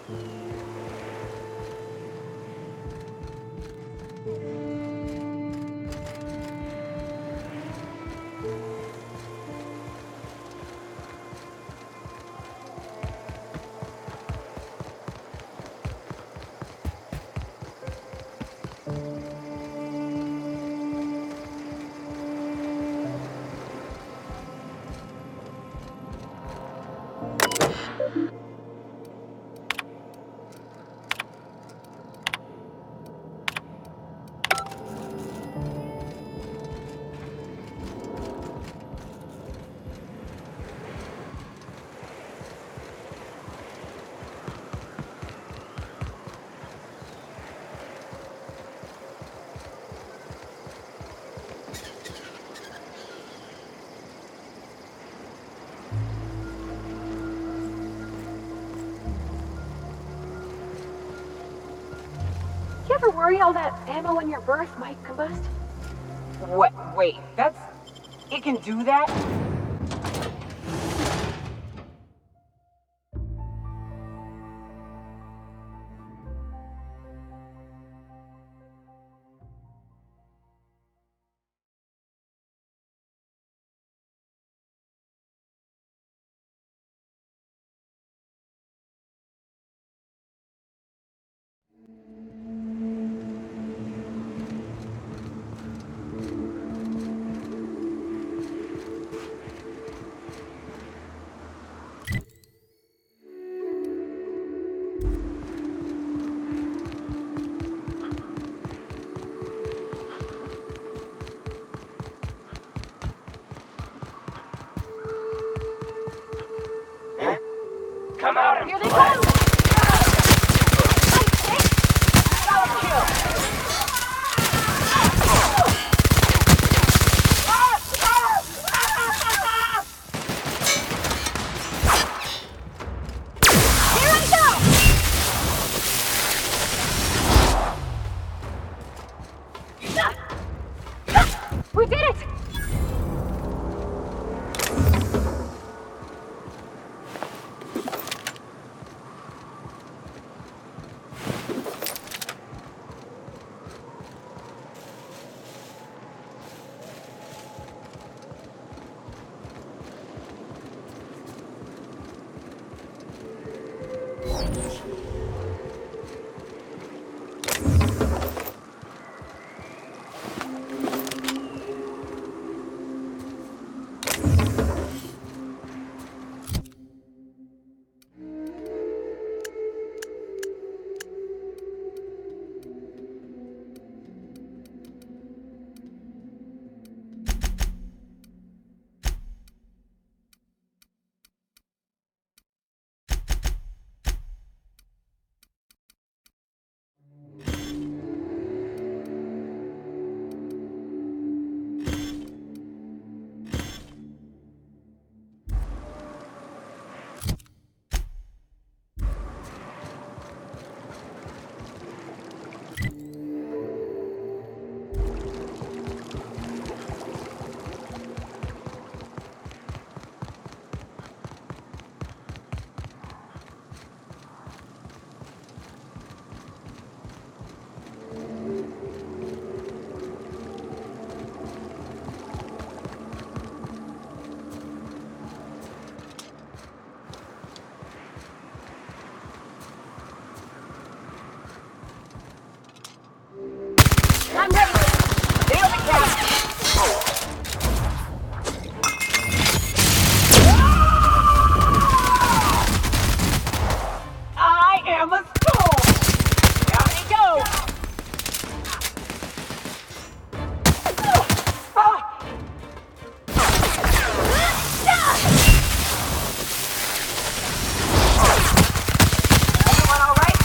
You ever worry all that ammo in your berth might combust? What? Wait, that's... It can do that? Come out and Here they play! come! We did it! I'm ready! Nail the cat! I am a storm! Down we go! Everyone all right?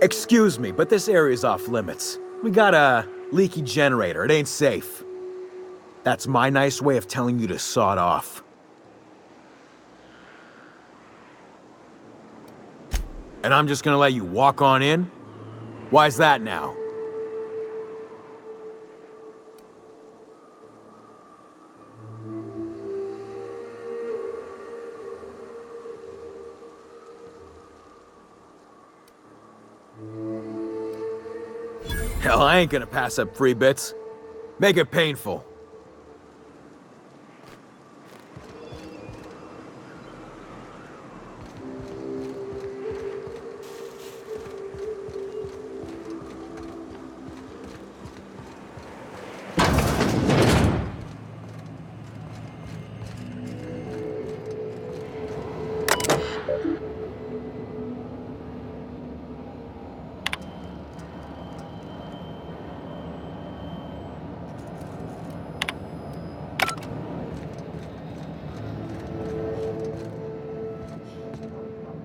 Excuse me, but this area's off limits. We got a leaky generator. It ain't safe. That's my nice way of telling you to sod off. And I'm just gonna let you walk on in? Why's that now? Hell, I ain't gonna pass up free bits. Make it painful.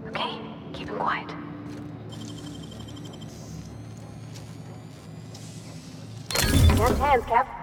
Okay, keep it quiet. Dance hands, Cap.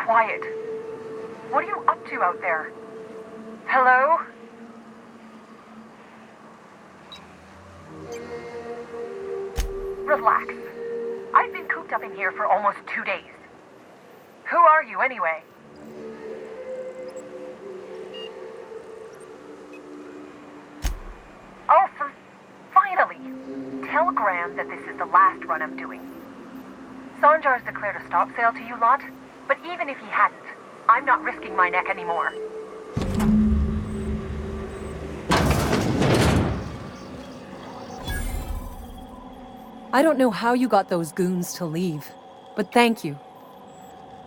Quiet. What are you up to out there? Hello? Relax. I've been cooped up in here for almost 2 days. Who are you anyway? Oh, finally! Tell Graham that this is the last run I'm doing. Sanjar's declared a stop sale to you lot. But even if he hadn't, I'm not risking my neck anymore. I don't know how you got those goons to leave, but thank you.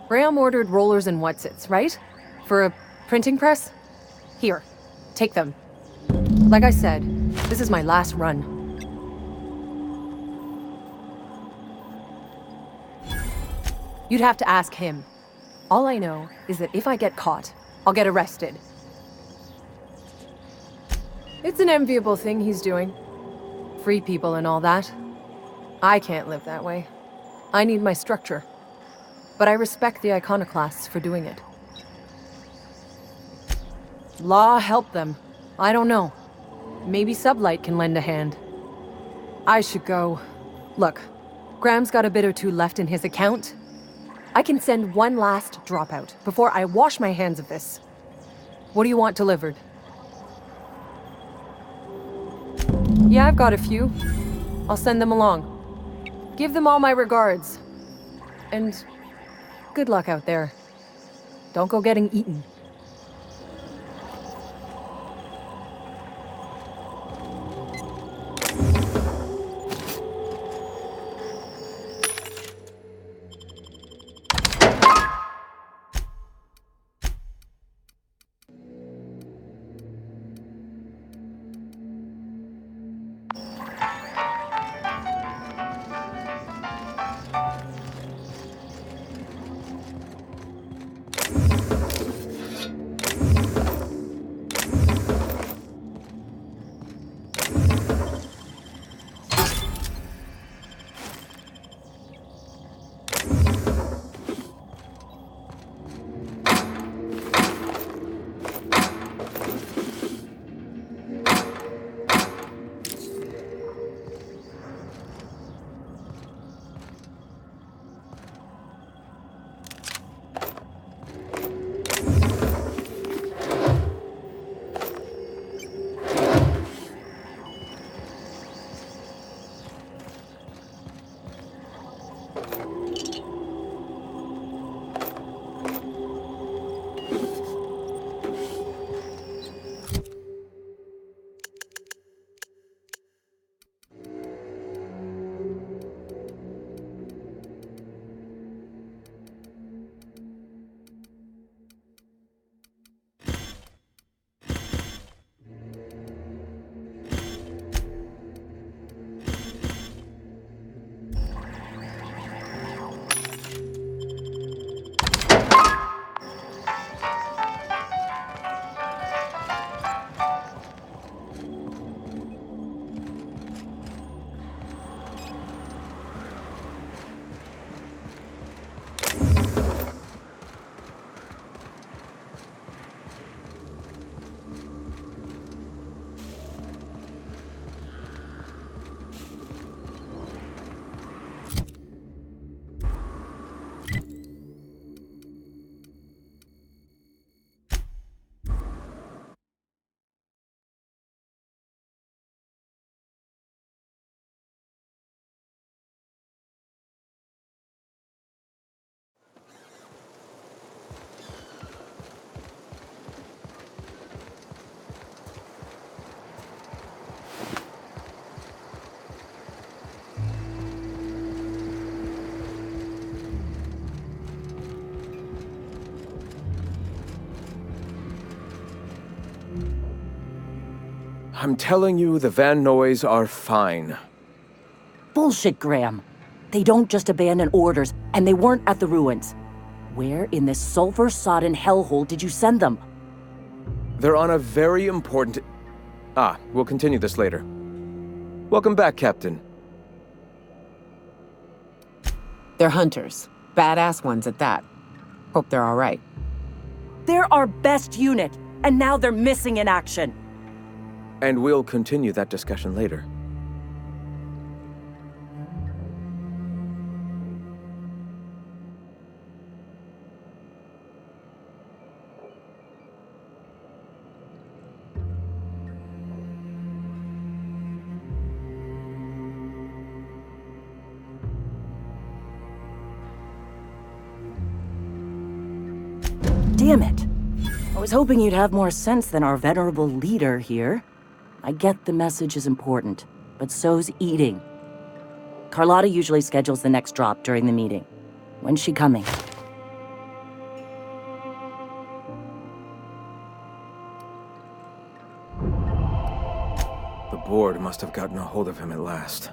Graham ordered rollers and whatsits, right? For a printing press? Here, take them. Like I said, this is my last run. You'd have to ask him. All I know is that if I get caught, I'll get arrested. It's an enviable thing he's doing. Free people and all that. I can't live that way. I need my structure. But I respect the iconoclasts for doing it. Law help them. I don't know. Maybe Sublight can lend a hand. I should go. Look, Graham's got a bit or two left in his account. I can send one last dropout before I wash my hands of this. What do you want delivered? Yeah, I've got a few. I'll send them along. Give them all my regards. And good luck out there. Don't go getting eaten. I'm telling you, the Van Noys are fine. Bullshit, Graham. They don't just abandon orders, and they weren't at the ruins. Where in this sulfur-sodden hellhole did you send them? They're on a very important... we'll continue this later. Welcome back, Captain. They're hunters. Badass ones at that. Hope they're all right. They're our best unit, and now they're missing in action. And we'll continue that discussion later. Damn it. I was hoping you'd have more sense than our venerable leader here. I get the message is important, but so's eating. Carlotta usually schedules the next drop during the meeting. When's she coming? The board must have gotten a hold of him at last.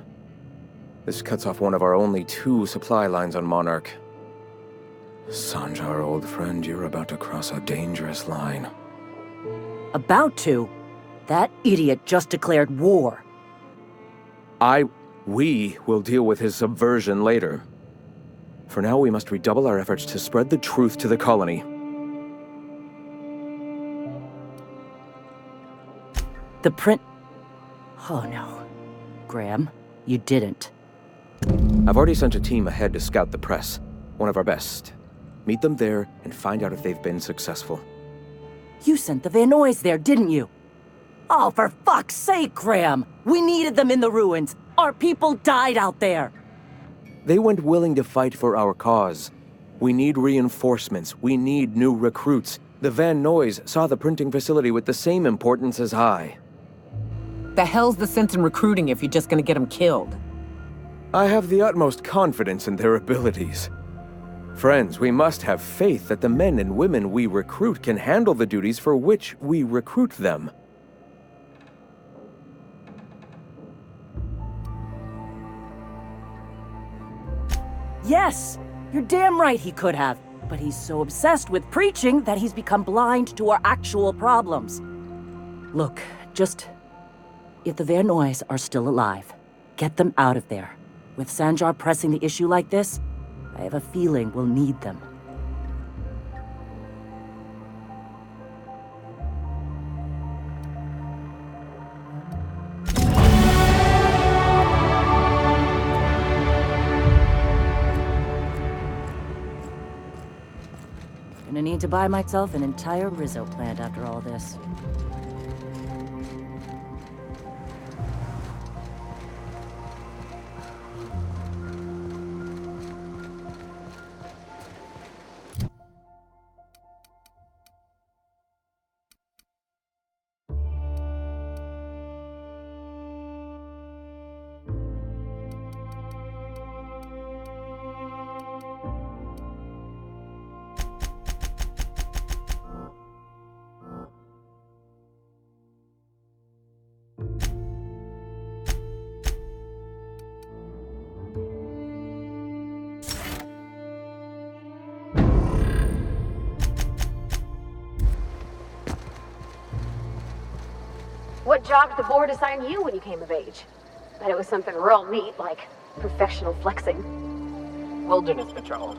This cuts off one of our only 2 supply lines on Monarch. Sanjar, old friend, you're about to cross a dangerous line. About to? That idiot just declared war. We will deal with his subversion later. For now, we must redouble our efforts to spread the truth to the colony. The print... Oh no. Graham, you didn't. I've already sent a team ahead to scout the press. One of our best. Meet them there and find out if they've been successful. You sent the Van Noys there, didn't you? Oh, for fuck's sake, Graham! We needed them in the ruins! Our people died out there! They went willing to fight for our cause. We need reinforcements. We need new recruits. The Van Noys saw the printing facility with the same importance as I. The hell's the sense in recruiting if you're just gonna get them killed? I have the utmost confidence in their abilities. Friends, we must have faith that the men and women we recruit can handle the duties for which we recruit them. Yes! You're damn right he could have. But he's so obsessed with preaching that he's become blind to our actual problems. Look, if the Van Noys are still alive, get them out of there. With Sanjar pressing the issue like this, I have a feeling we'll need them. Gonna need to buy myself an entire Rizzo plant after all this. What job did the board assign you when you came of age? Bet it was something real neat, like professional flexing. Wilderness patrol.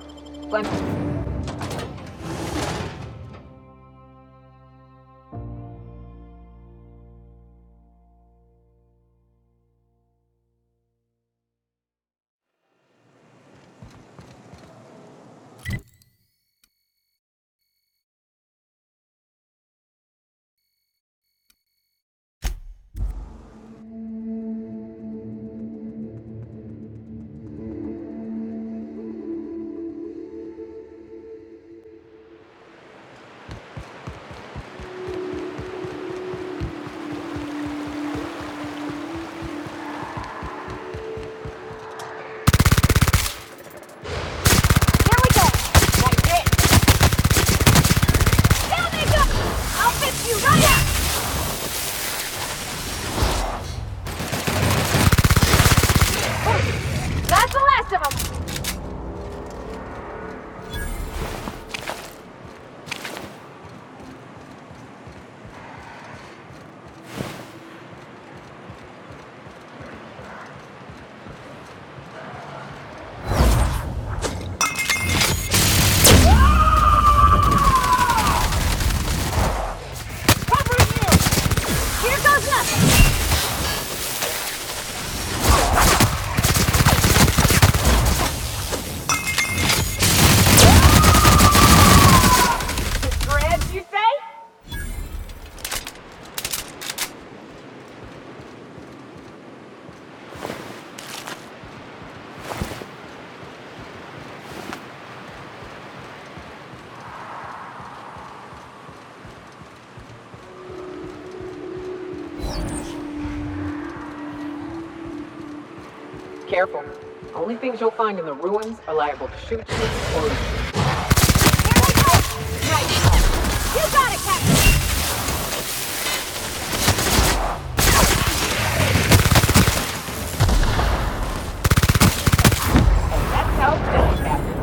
Careful. Only things you'll find in the ruins are liable to shoot you or eat you. You got it, Captain! And that's how it's done, Captain.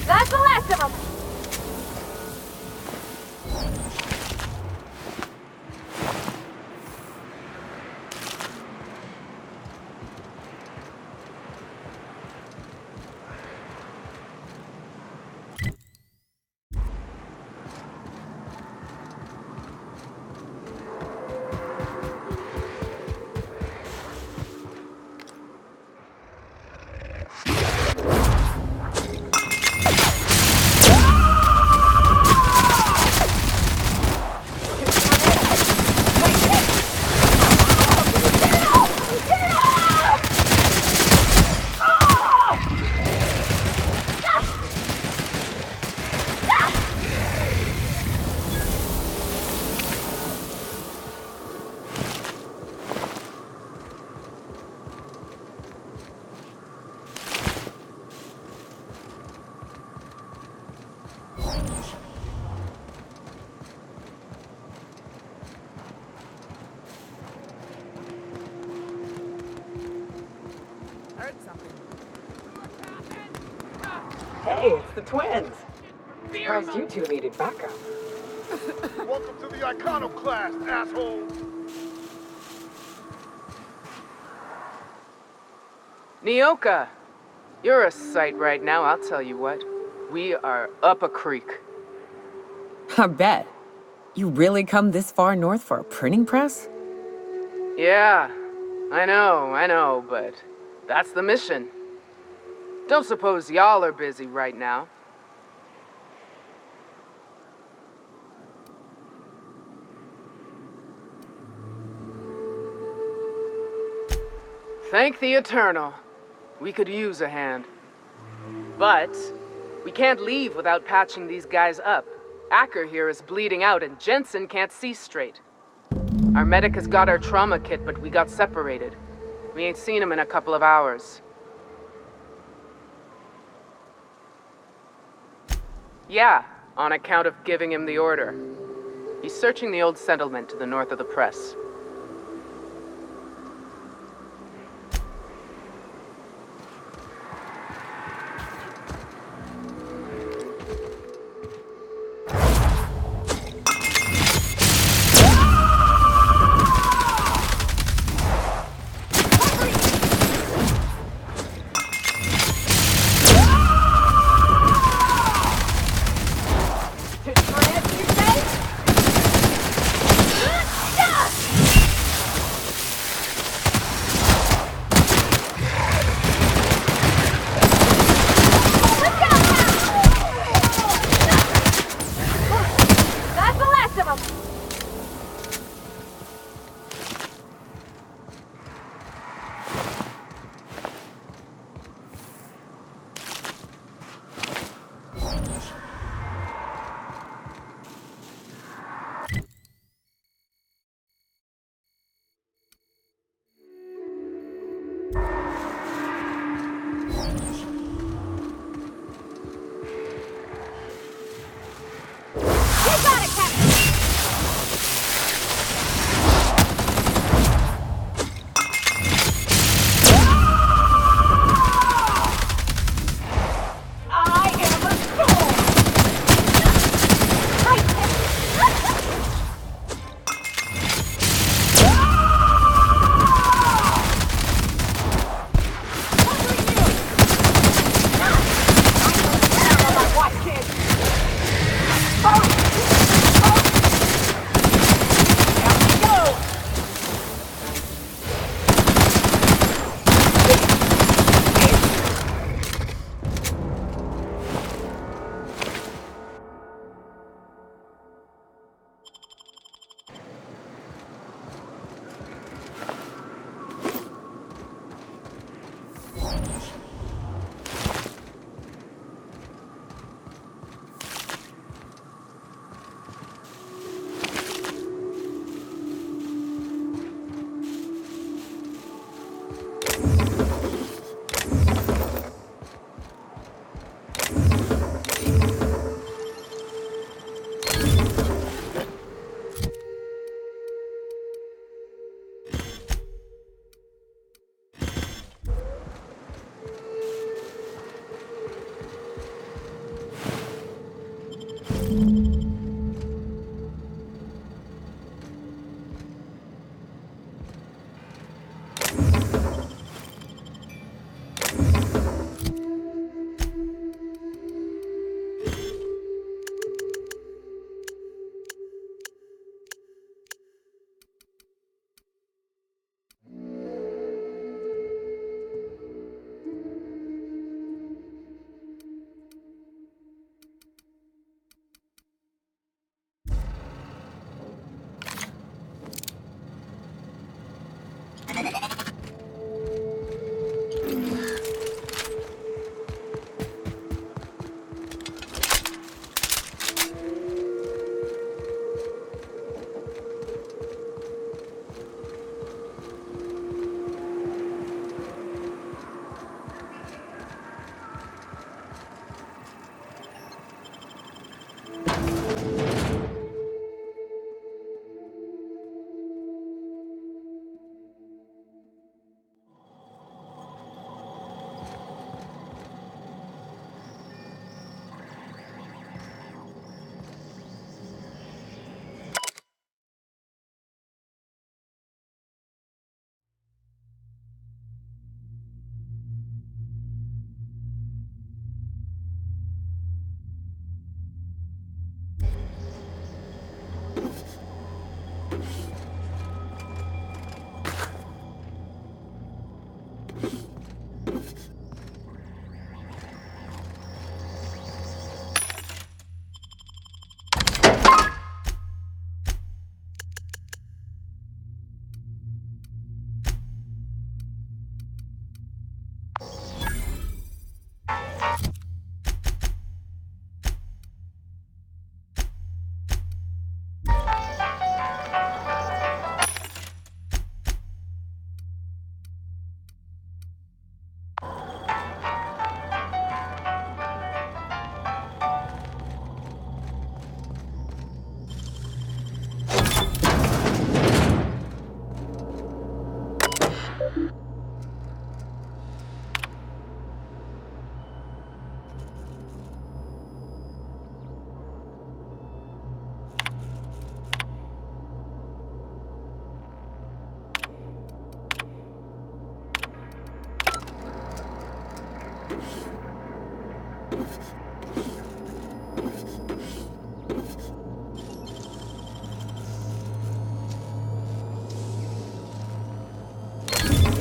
That's the last of them! Hey, it's the twins. Surprised you two needed backup. Welcome to the Iconoclast, asshole! Nyoka, you're a sight right now, I'll tell you what. We are up a creek. I bet. You really come this far north for a printing press? Yeah, I know, but that's the mission. Don't suppose y'all are busy right now. Thank the Eternal. We could use a hand. But we can't leave without patching these guys up. Acker here is bleeding out and Jensen can't see straight. Our medic has got our trauma kit, but we got separated. We ain't seen him in a couple of hours. Yeah, on account of giving him the order. He's searching the old settlement to the north of the press.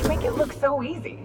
Make it look so easy.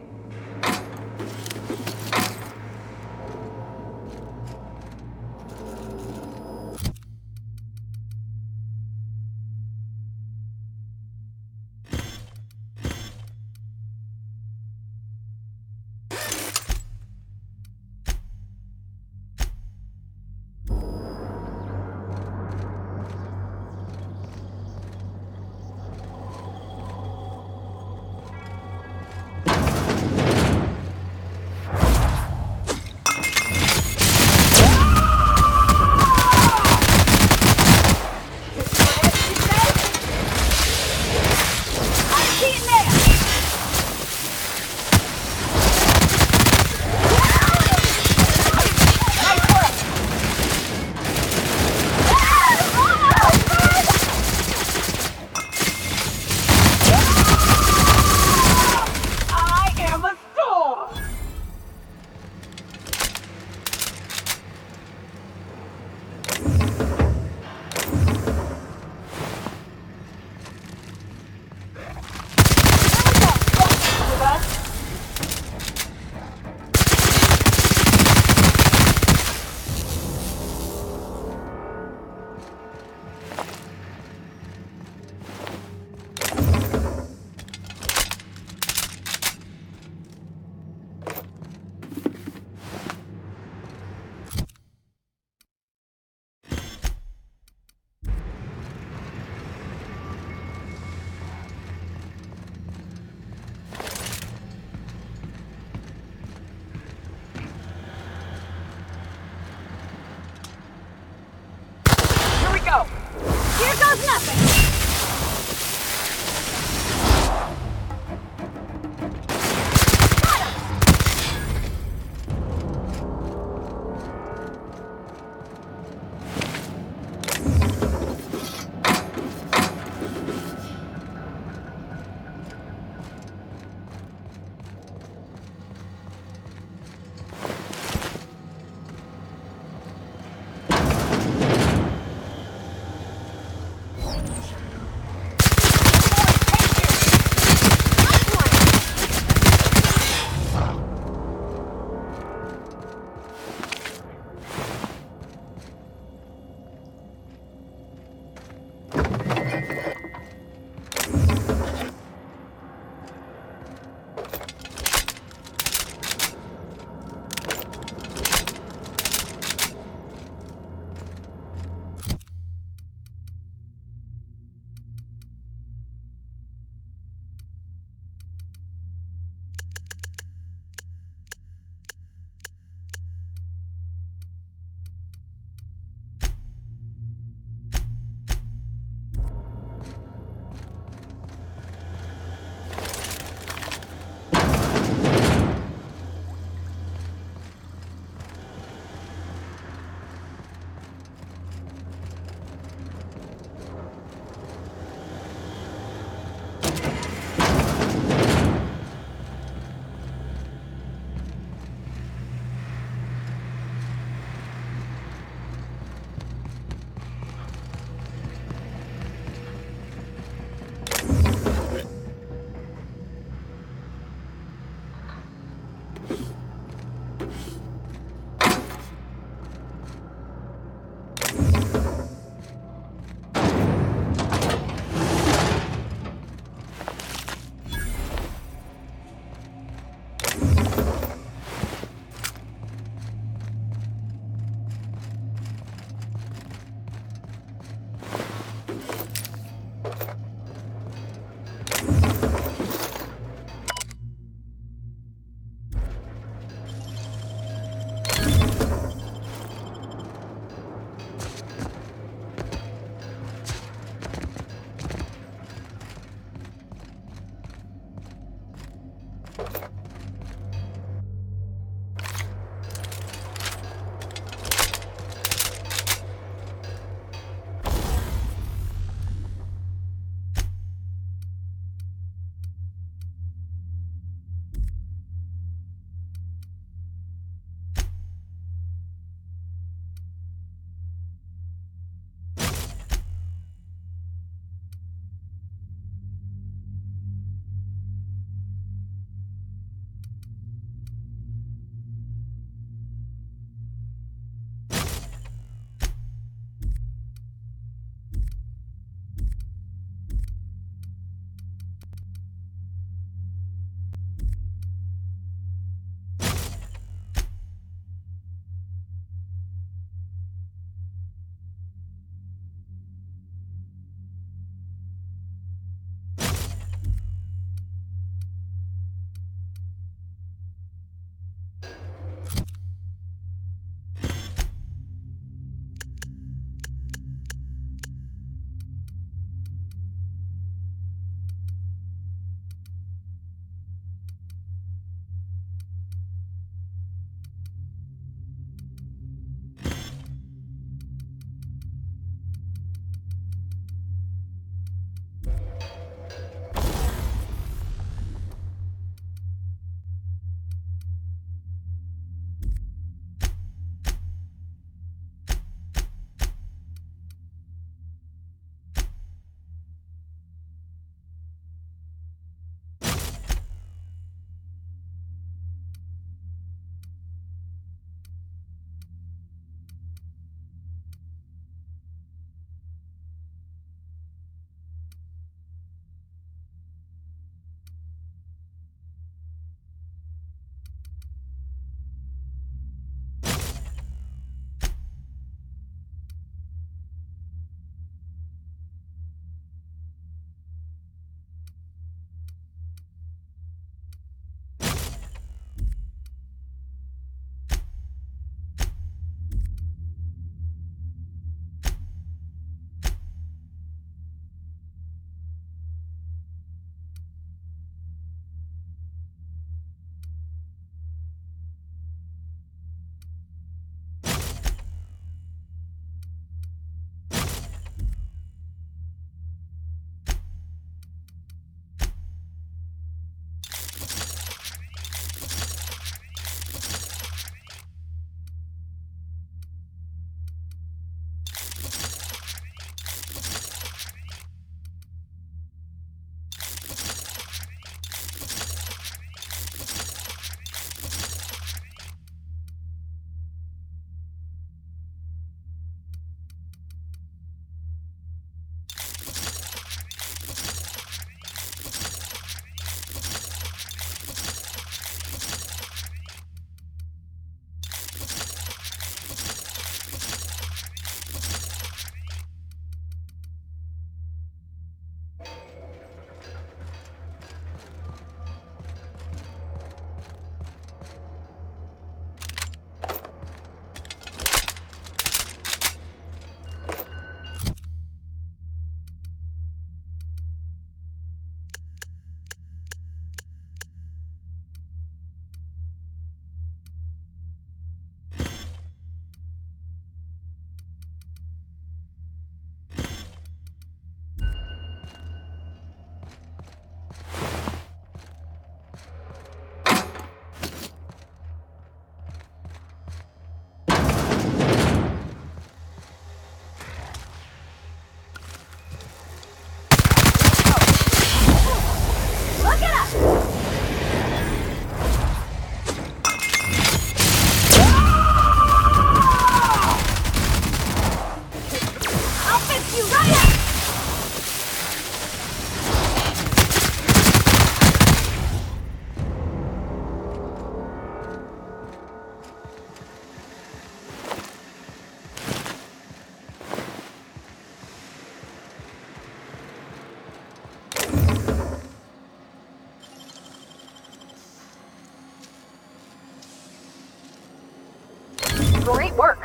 Great work.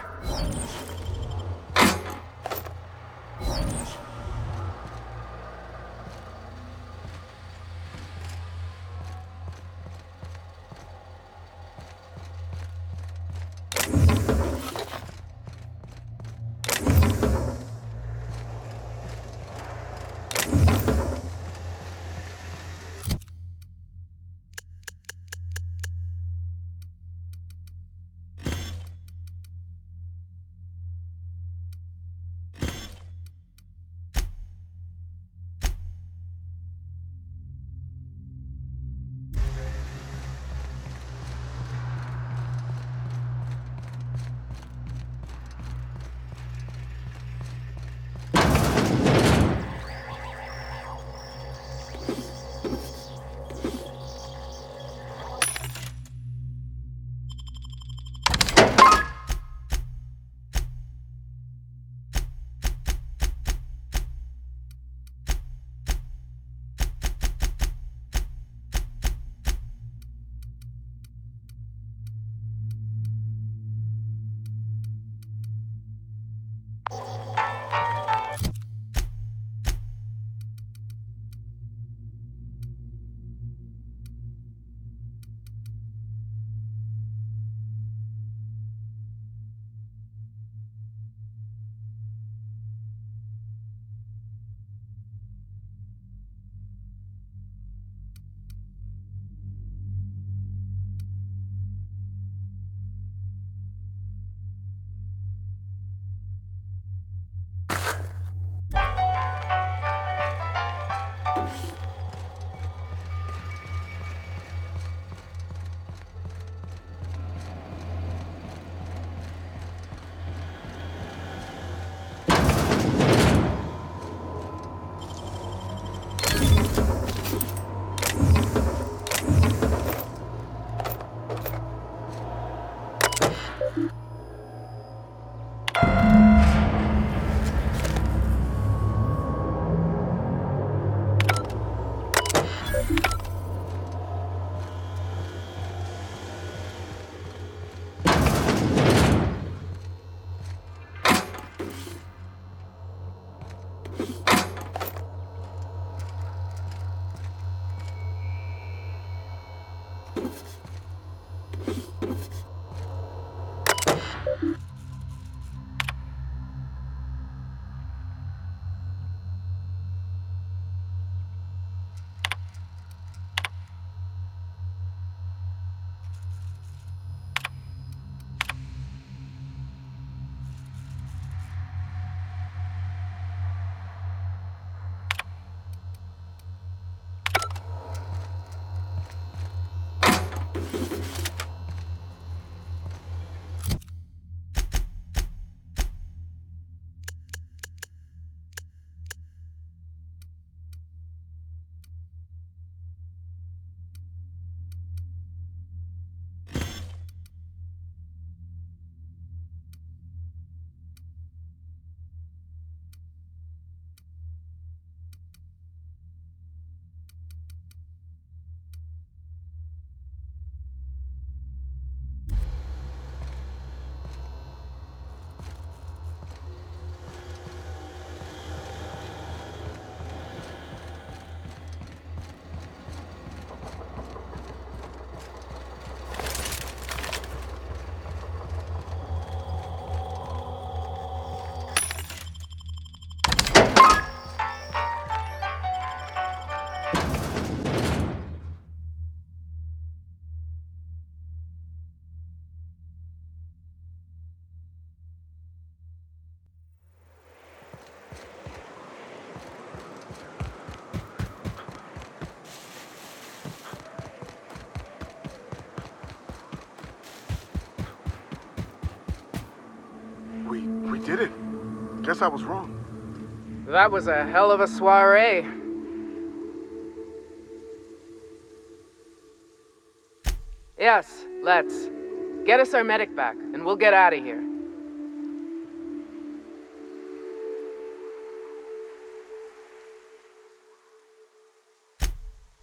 We did it. Guess I was wrong. That was a hell of a soiree. Yes, let's. Get us our medic back, and we'll get out of here.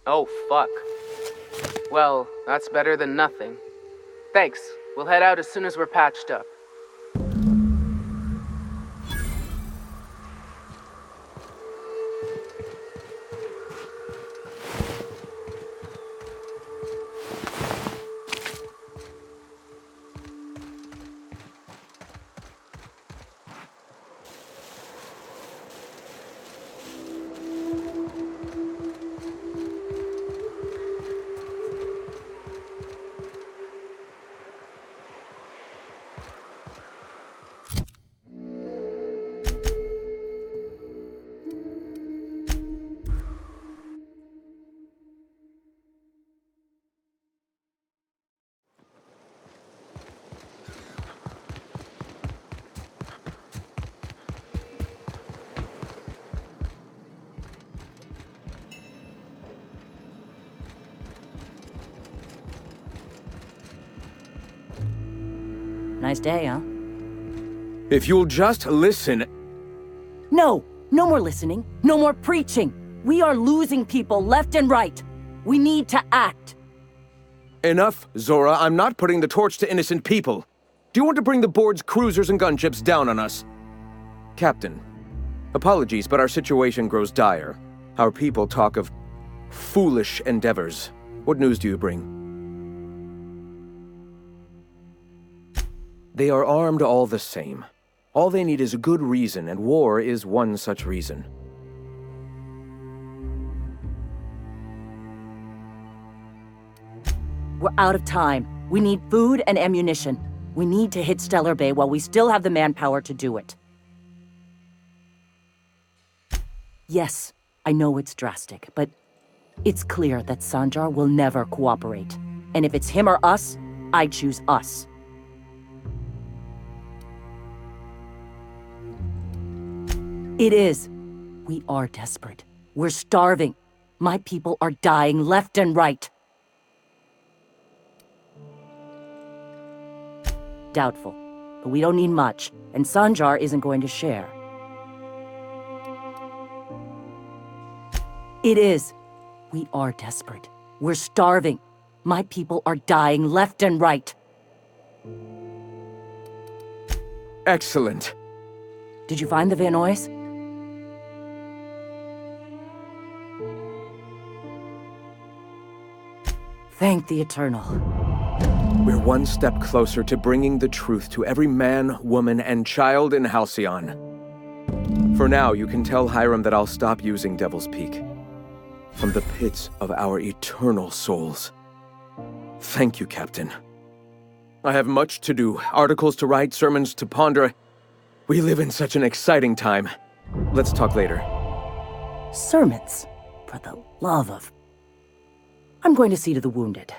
Oh, fuck. Well, that's better than nothing. Thanks. We'll head out as soon as we're patched up. Nice day, huh? If you'll just listen... No! No more listening. No more preaching. We are losing people left and right. We need to act. Enough, Zora. I'm not putting the torch to innocent people. Do you want to bring the board's cruisers and gunships down on us? Captain, apologies, but our situation grows dire. Our people talk of foolish endeavors. What news do you bring? They are armed all the same. All they need is a good reason, and war is one such reason. We're out of time. We need food and ammunition. We need to hit Stellar Bay while we still have the manpower to do it. Yes, I know it's drastic, but it's clear that Sanjar will never cooperate. And if it's him or us, I choose us. It is. We are desperate. We're starving. My people are dying left and right. Doubtful. But we don't need much, and Sanjar isn't going to share. It is. We are desperate. We're starving. My people are dying left and right. Excellent. Did you find the Vanois? Thank the Eternal. We're one step closer to bringing the truth to every man, woman, and child in Halcyon. For now, you can tell Hiram that I'll stop using Devil's Peak. From the pits of our eternal souls. Thank you, Captain. I have much to do, articles to write, sermons to ponder. We live in such an exciting time. Let's talk later. Sermons? For the love of... I'm going to see to the wounded.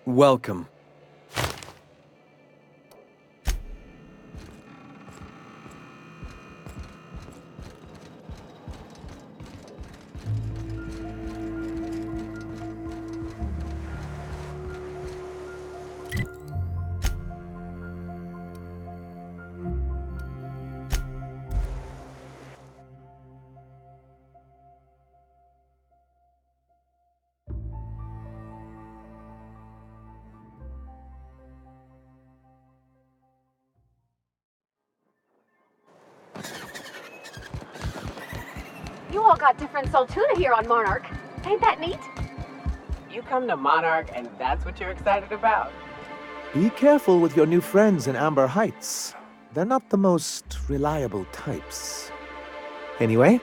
Welcome. You all got different Saltuna here on Monarch. Ain't that neat? You come to Monarch and that's what you're excited about? Be careful with your new friends in Amber Heights. They're not the most reliable types. Anyway,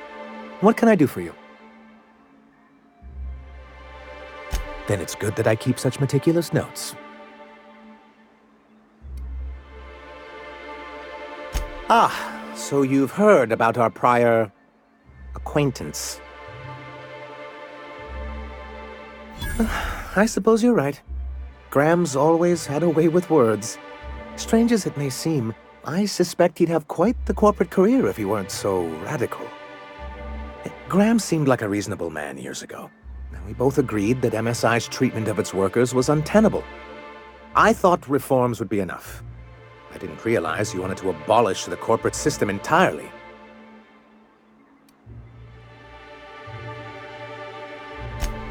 what can I do for you? Then it's good that I keep such meticulous notes. Ah, so you've heard about our prior acquaintance. I suppose you're right. Graham's always had a way with words. Strange as it may seem, I suspect he'd have quite the corporate career if he weren't so radical. Graham seemed like a reasonable man years ago. We both agreed that MSI's treatment of its workers was untenable. I thought reforms would be enough. I didn't realize you wanted to abolish the corporate system entirely.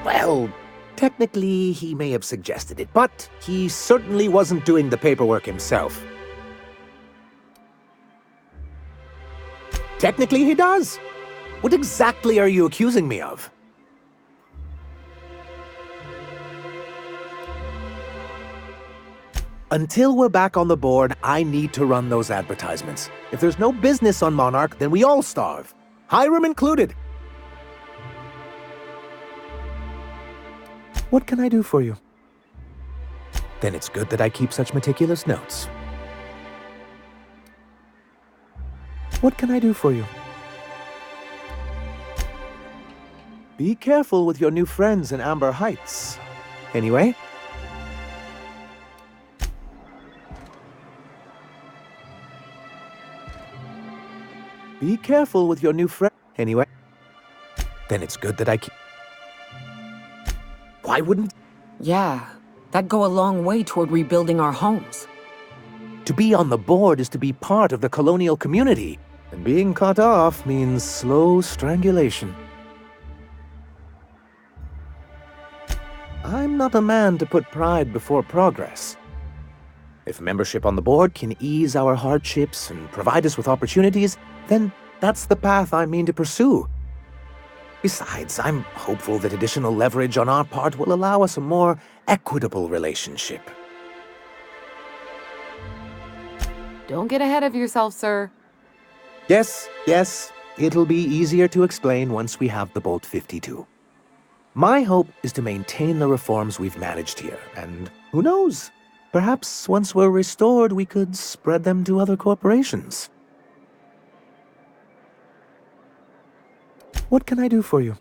Well, technically he may have suggested it, but he certainly wasn't doing the paperwork himself. Technically he does. What exactly are you accusing me of? Until we're back on the board, I need to run those advertisements. If there's no business on Monarch, then we all starve. Hiram included. What can I do for you? Then it's good that I keep such meticulous notes. What can I do for you? Be careful with your new friends in Amber Heights. Anyway... Be careful with your new friend. Anyway, then it's good that I keep... Why wouldn't... Yeah, That'd go a long way toward rebuilding our homes. To be on the board is to be part of the colonial community, and being cut off means slow strangulation. I'm not a man to put pride before progress. If membership on the board can ease our hardships and provide us with opportunities, then that's the path I mean to pursue. Besides, I'm hopeful that additional leverage on our part will allow us a more equitable relationship. Don't get ahead of yourself, sir. Yes, it'll be easier to explain once we have the Bolt 52. My hope is to maintain the reforms we've managed here, and who knows? Perhaps once we're restored, we could spread them to other corporations. What can I do for you?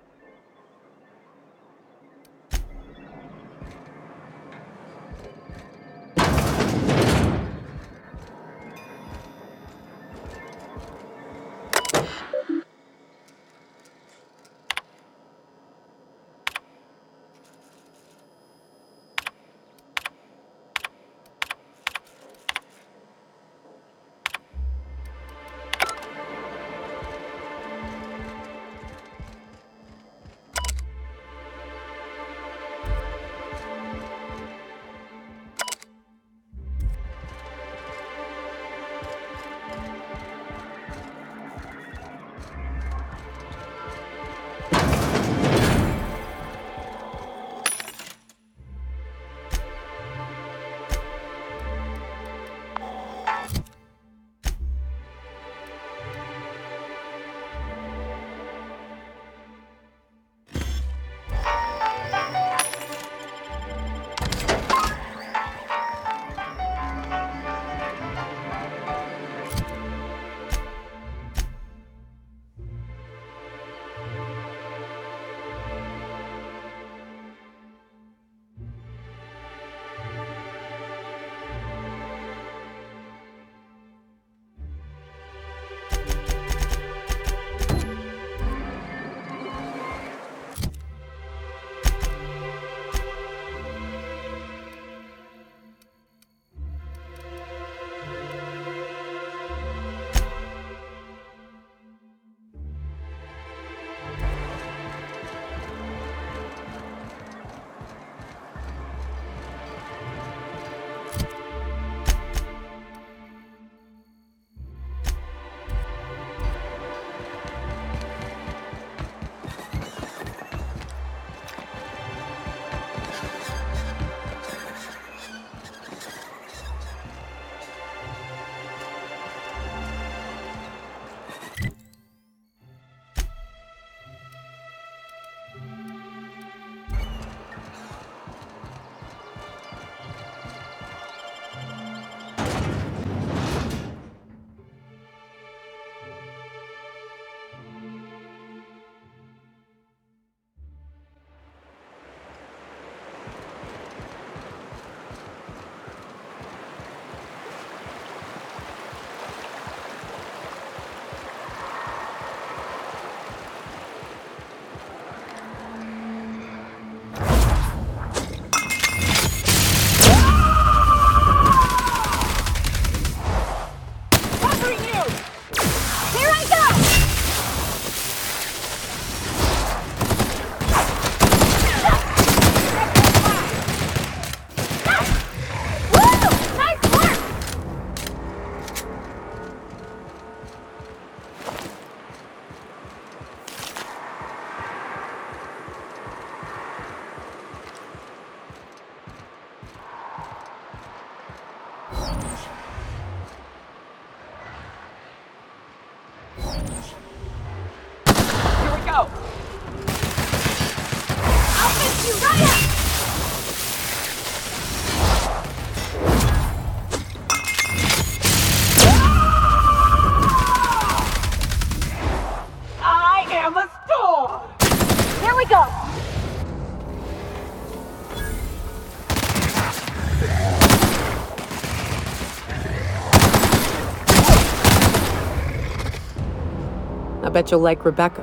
I bet you'll like Rebecca.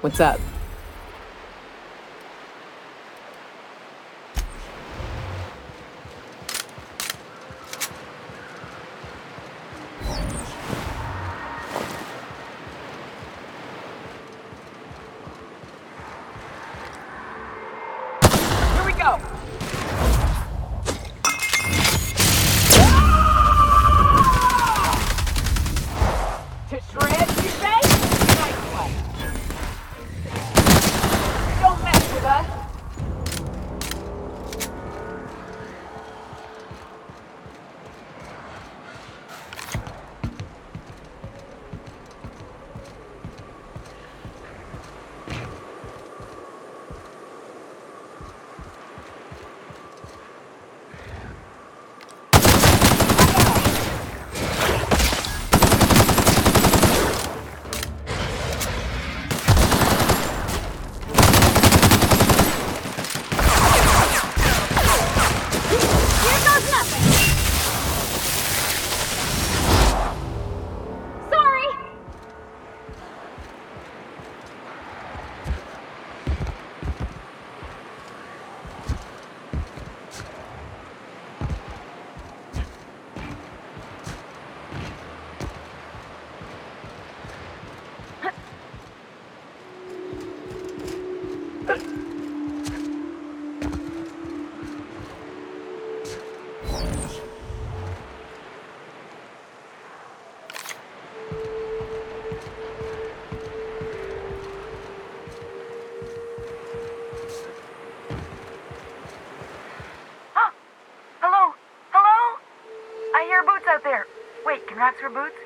What's up? go! To shreds, you say? Nice one. Don't mess with us. Out there. Wait, can rats wear boots?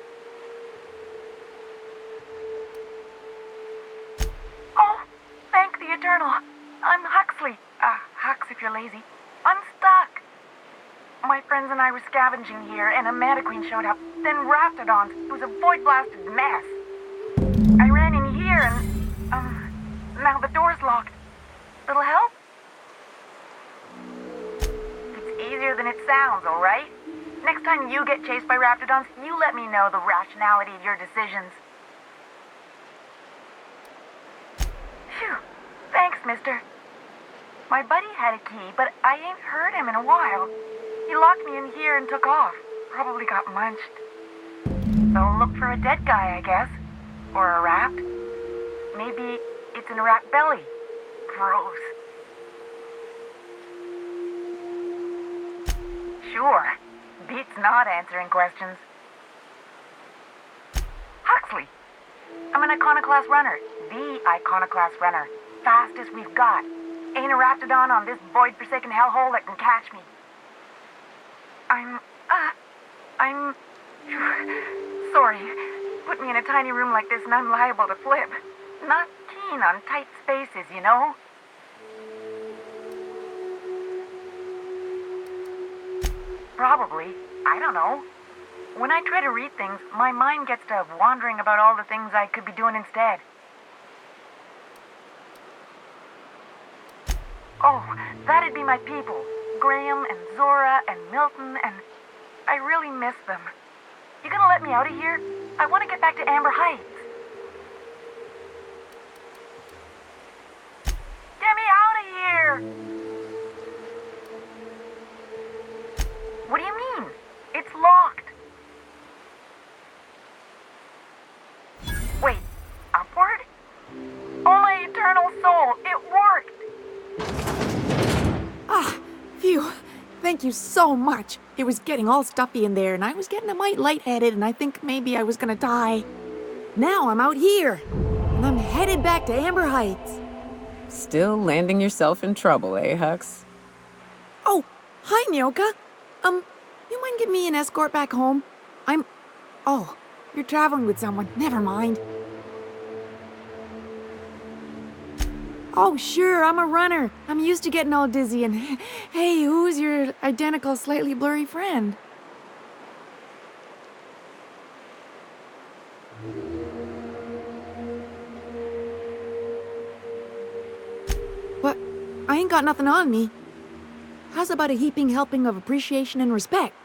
Oh, thank the Eternal. I'm Huxley. Hux if you're lazy. I'm stuck. My friends and I were scavenging here, and a Mantiqueen showed up. Then Raptidons. It was a void-blasted mess. I ran in here and, now the door's locked. Little help? It's easier than it sounds, all right? Next time you get chased by Raptidons, you let me know the rationality of your decisions. Phew. Thanks, mister. My buddy had a key, but I ain't heard him in a while. He locked me in here and took off. Probably got munched. So look for a dead guy, I guess. Or a rat. Maybe it's in a rat belly. Gross. Sure. Beats not answering questions. Huxley. I'm an Iconoclast runner. The Iconoclast runner. Fastest we've got. Ain't a Raptidon on this void-forsaken hellhole that can catch me. I'm sorry. Put me in a tiny room like this and I'm liable to flip. Not keen on tight spaces, you know? Probably. I don't know. When I try to read things, my mind gets to wandering about all the things I could be doing instead. Oh, that'd be my people. Graham and Zora and Milton and... I really miss them. You gonna let me out of here? I want to get back to Amber Heights. Get me out of here! What do you mean? It's locked. Wait, upward? Oh my eternal soul, it worked! Ah, phew. Thank you so much. It was getting all stuffy in there, and I was getting a mite lightheaded, and I think maybe I was gonna die. Now I'm out here, and I'm headed back to Amber Heights. Still landing yourself in trouble, eh, Hux? Oh, hi, Nyoka. You mind giving me an escort back home? Oh, you're traveling with someone. Never mind. Oh, sure, I'm a runner. I'm used to getting all dizzy and... Hey, who's your identical, slightly blurry friend? What? I ain't got nothing on me. How's about a heaping helping of appreciation and respect?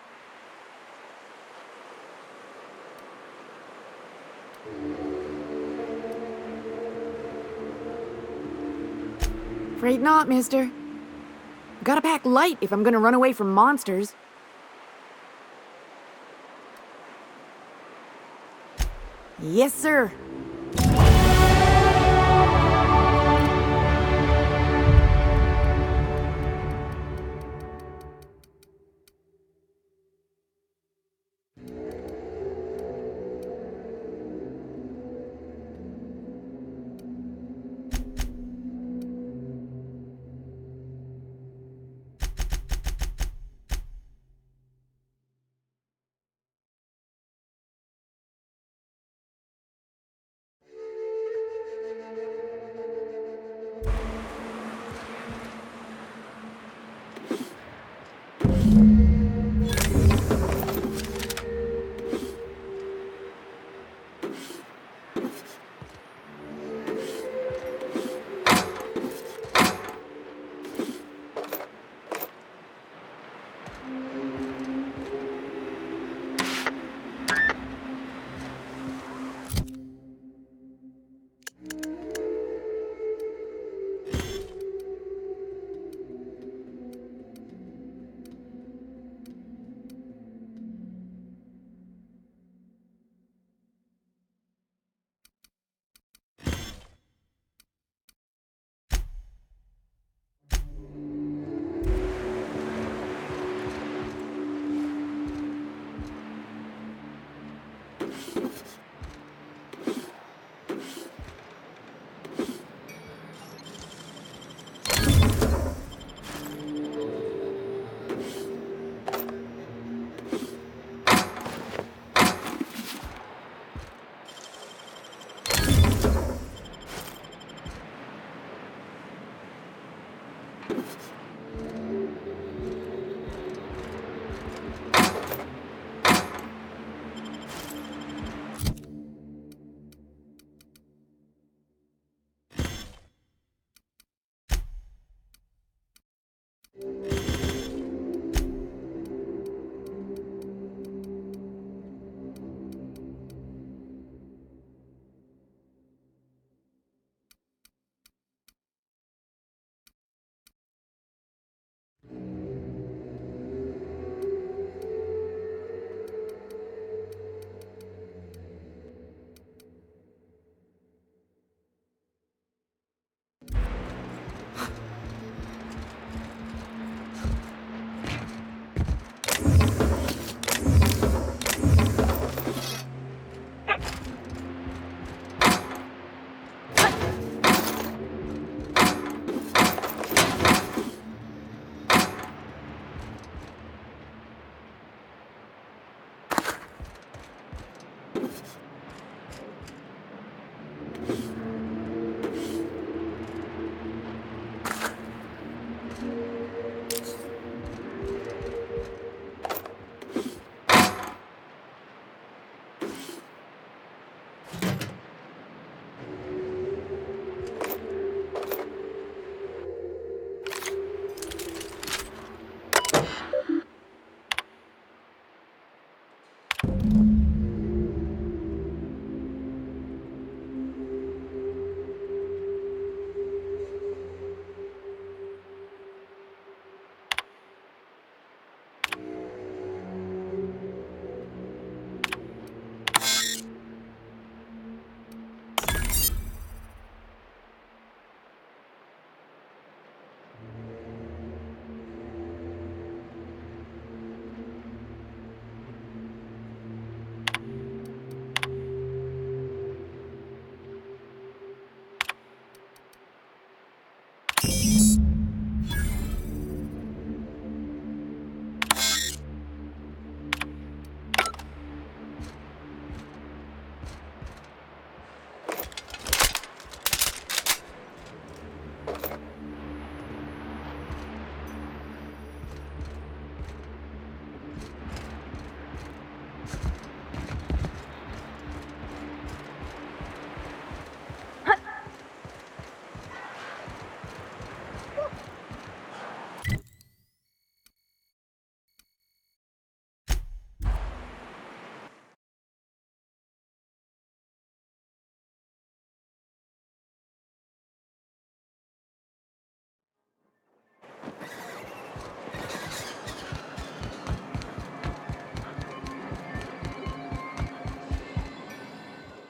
Afraid not, mister. Gotta pack light if I'm gonna run away from monsters. Yes, sir.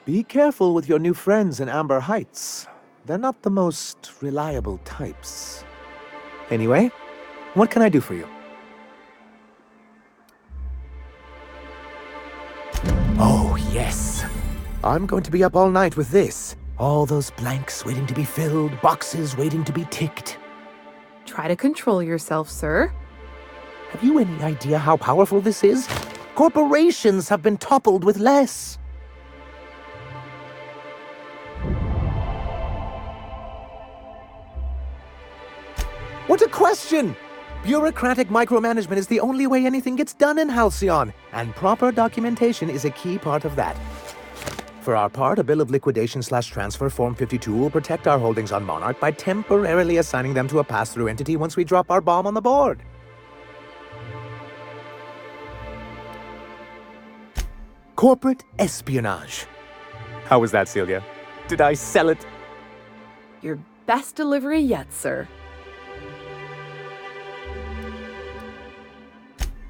Be careful with your new friends in Amber Heights. They're not the most reliable types. Anyway, what can I do for you? Oh, yes. I'm going to be up all night with this. All those blanks waiting to be filled, boxes waiting to be ticked. Try to control yourself, sir. Have you any idea how powerful this is? Corporations have been toppled with less. What a question! Bureaucratic micromanagement is the only way anything gets done in Halcyon, and proper documentation is a key part of that. For our part, a bill of liquidation/transfer Form 52 will protect our holdings on Monarch by temporarily assigning them to a pass-through entity once we drop our bomb on the board. Corporate espionage. How was that, Celia? Did I sell it? Your best delivery yet, sir.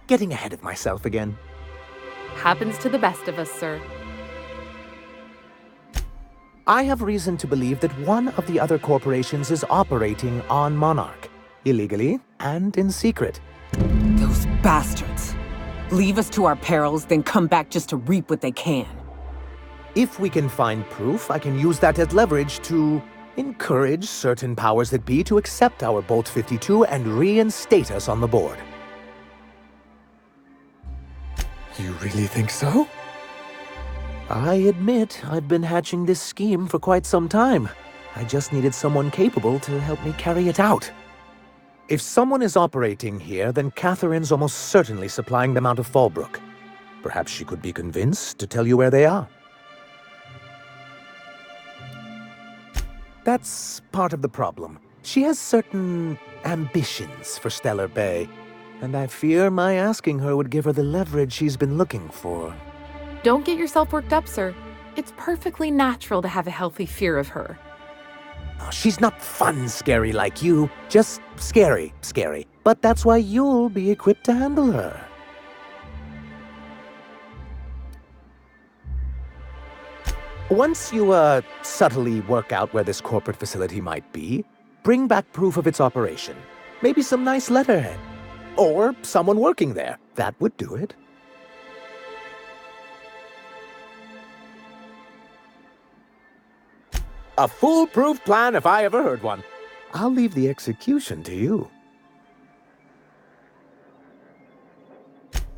Getting ahead of myself again. Happens to the best of us, sir. I have reason to believe that one of the other corporations is operating on Monarch, illegally and in secret. Those bastards. Leave us to our perils, then come back just to reap what they can. If we can find proof, I can use that as leverage to encourage certain powers that be to accept our Bolt 52 and reinstate us on the board. You really think so? I admit I've been hatching this scheme for quite some time. I just needed someone capable to help me carry it out. If someone is operating here, then Catherine's almost certainly supplying them out of Fallbrook. Perhaps she could be convinced to tell you where they are. That's part of the problem. She has certain ambitions for Stellar Bay, and I fear my asking her would give her the leverage she's been looking for. Don't get yourself worked up, sir. It's perfectly natural to have a healthy fear of her. Oh, she's not fun scary like you, just scary. But that's why you'll be equipped to handle her. Once you, subtly work out where this corporate facility might be, bring back proof of its operation. Maybe some nice letterhead. Or someone working there. That would do it. A foolproof plan if I ever heard one. I'll leave the execution to you.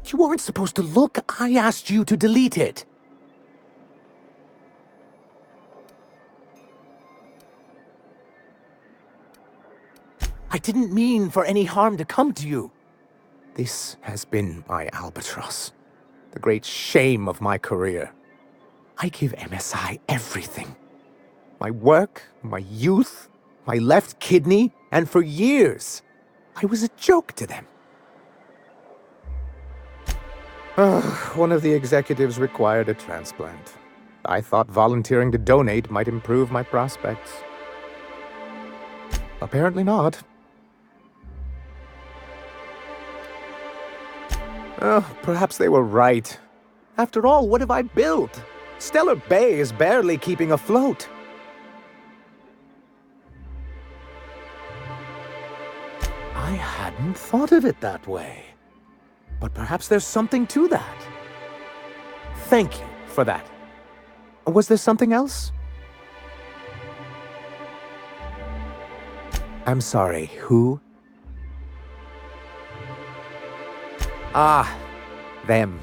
You weren't supposed to look. I asked you to delete it. I didn't mean for any harm to come to you. This has been my albatross. The great shame of my career. I give MSI everything. My work, my youth, my left kidney, and for years, I was a joke to them. One of the executives required a transplant. I thought volunteering to donate might improve my prospects. Apparently not. Oh, perhaps they were right. After all, what have I built? Stellar Bay is barely keeping afloat. I hadn't thought of it that way. But perhaps there's something to that. Thank you for that. Was there something else? I'm sorry, who? Ah, them.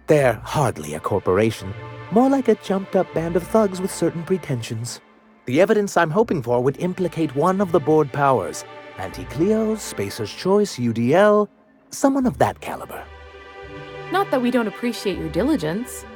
They're hardly a corporation. More like a jumped-up band of thugs with certain pretensions. The evidence I'm hoping for would implicate one of the board powers. Anti-Cleo, Spacer's Choice, UDL, someone of that caliber. Not that we don't appreciate your diligence.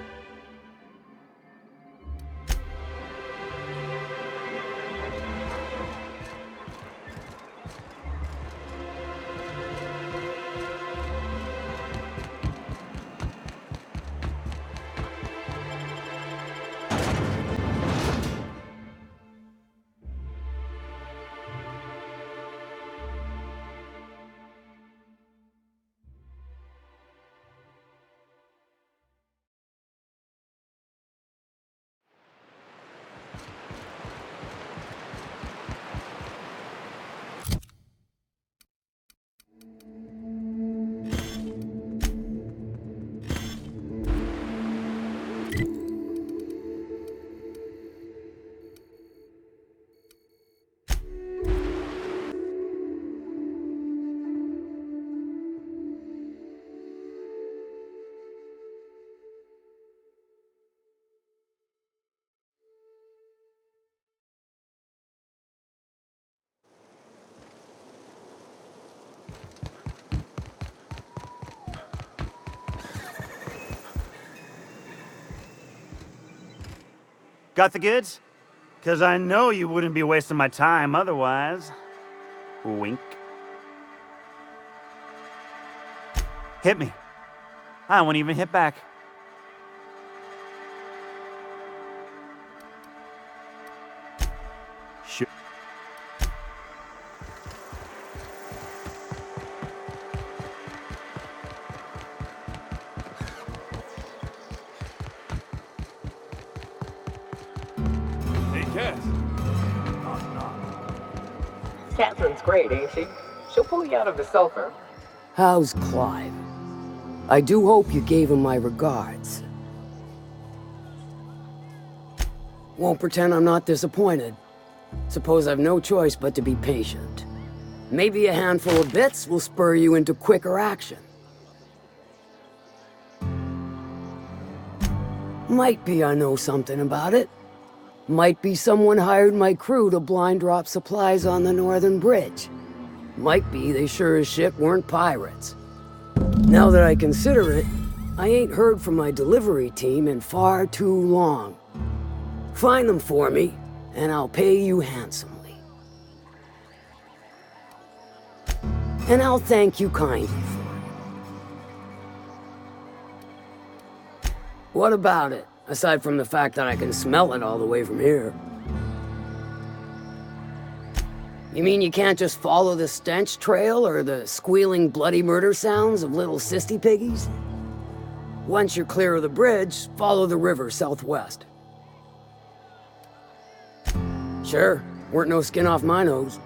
Got the goods? 'Cause I know you wouldn't be wasting my time otherwise. Wink. Hit me. I won't even hit back. Sure. Catherine's great, ain't she? She'll pull you out of the sulfur. How's Clive? I do hope you gave him my regards. Won't pretend I'm not disappointed. Suppose I've no choice but to be patient. Maybe a handful of bits will spur you into quicker action. Might be I know something about it. Might be someone hired my crew to blind drop supplies on the northern bridge. Might be they sure as shit weren't pirates. Now that I consider it, I ain't heard from my delivery team in far too long. Find them for me, and I'll pay you handsomely. And I'll thank you kindly for it. What about it, aside from the fact that I can smell it all the way from here? You mean you can't just follow the stench trail or the squealing bloody murder sounds of little sissy piggies? Once you're clear of the bridge, follow the river southwest. Sure, weren't no skin off my nose.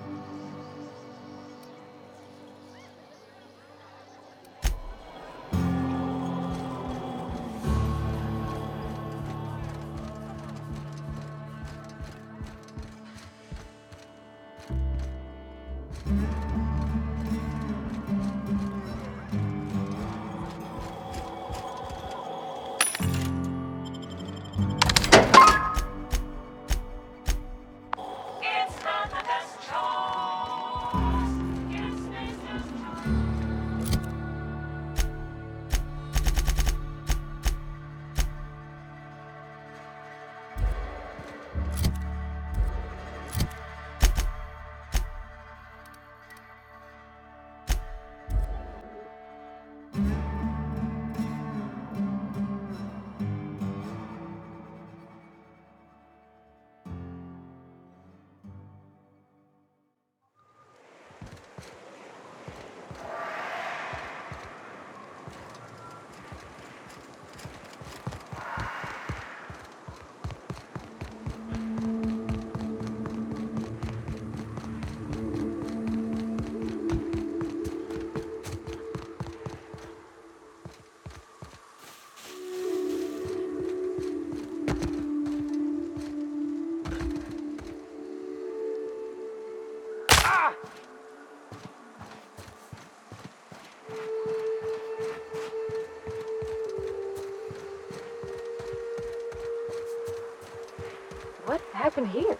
What happened here?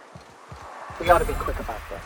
We ought to be quick about this.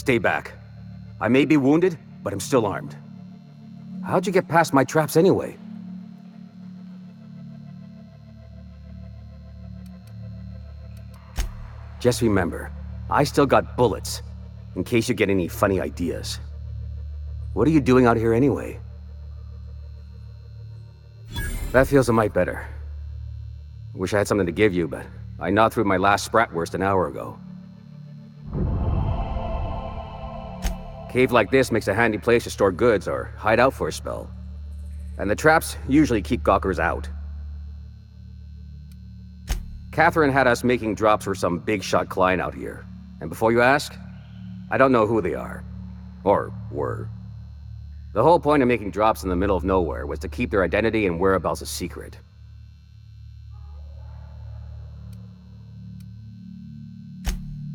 Stay back. I may be wounded, but I'm still armed. How'd you get past my traps anyway? Just remember, I still got bullets, in case you get any funny ideas. What are you doing out here anyway? That feels a mite better. Wish I had something to give you, but I gnawed through my last Spratwurst an hour ago. Cave like this makes a handy place to store goods or hide out for a spell. And the traps usually keep gawkers out. Catherine had us making drops for some big-shot client out here. And before you ask, I don't know who they are. Or were. The whole point of making drops in the middle of nowhere was to keep their identity and whereabouts a secret.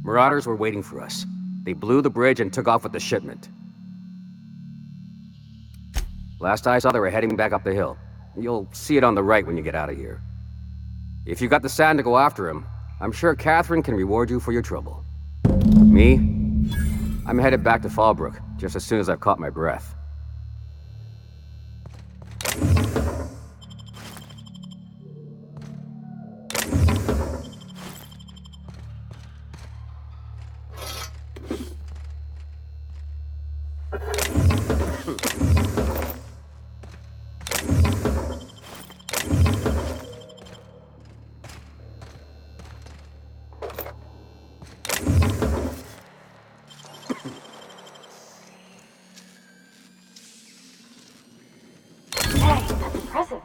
Marauders were waiting for us. They blew the bridge and took off with the shipment. Last I saw, they were heading back up the hill. You'll see it on the right when you get out of here. If you got the sand to go after him, I'm sure Catherine can reward you for your trouble. Me? I'm headed back to Fallbrook, just as soon as I've caught my breath. That's impressive.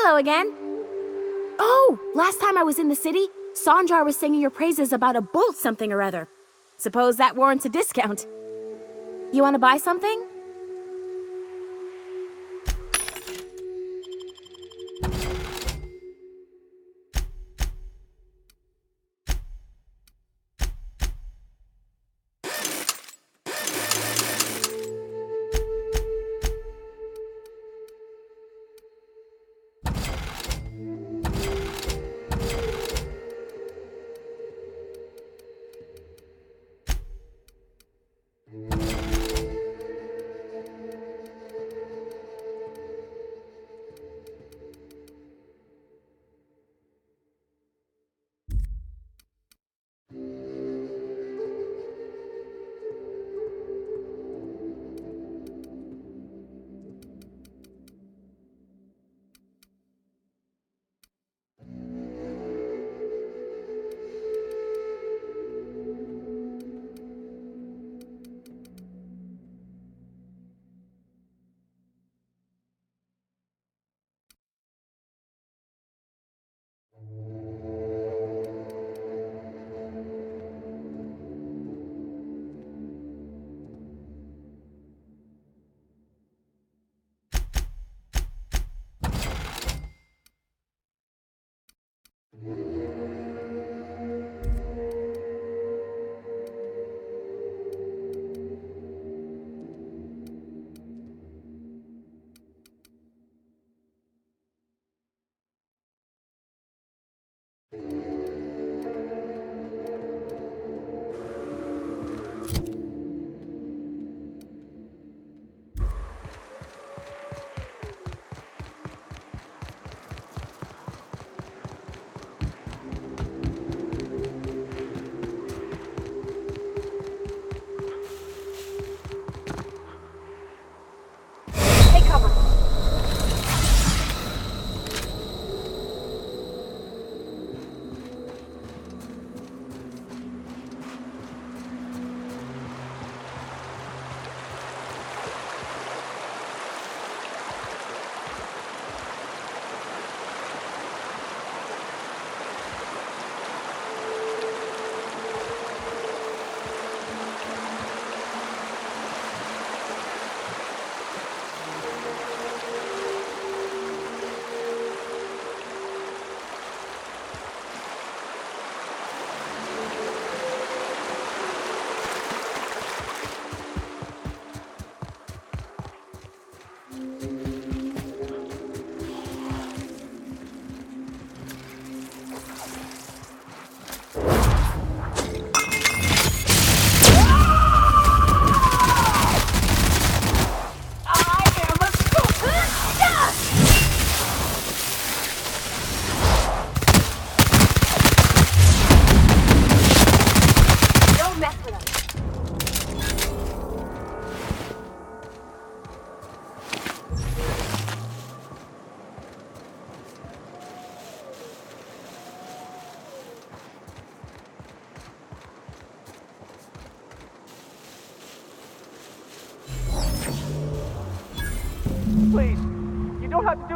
Hello again. Oh, last time I was in the city, Sandra was singing your praises about a bolt something or other. Suppose that warrants a discount. You want to buy something?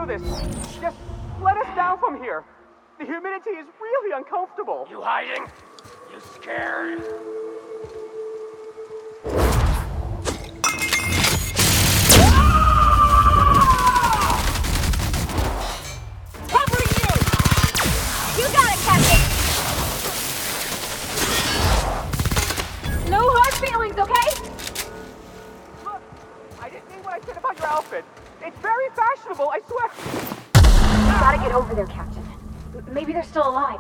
do this. Just let us down from here. The humidity is really uncomfortable. You hiding? You scared? Covering you! You got it, Captain! No hard feelings, okay? Look, I didn't mean what I said about your outfit. It's very fashionable, I swear. You gotta get over there, Captain. Maybe they're still alive.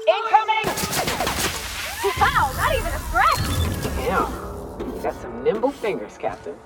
Incoming! Wow, not even a scratch! Damn. Got some nimble fingers, Captain.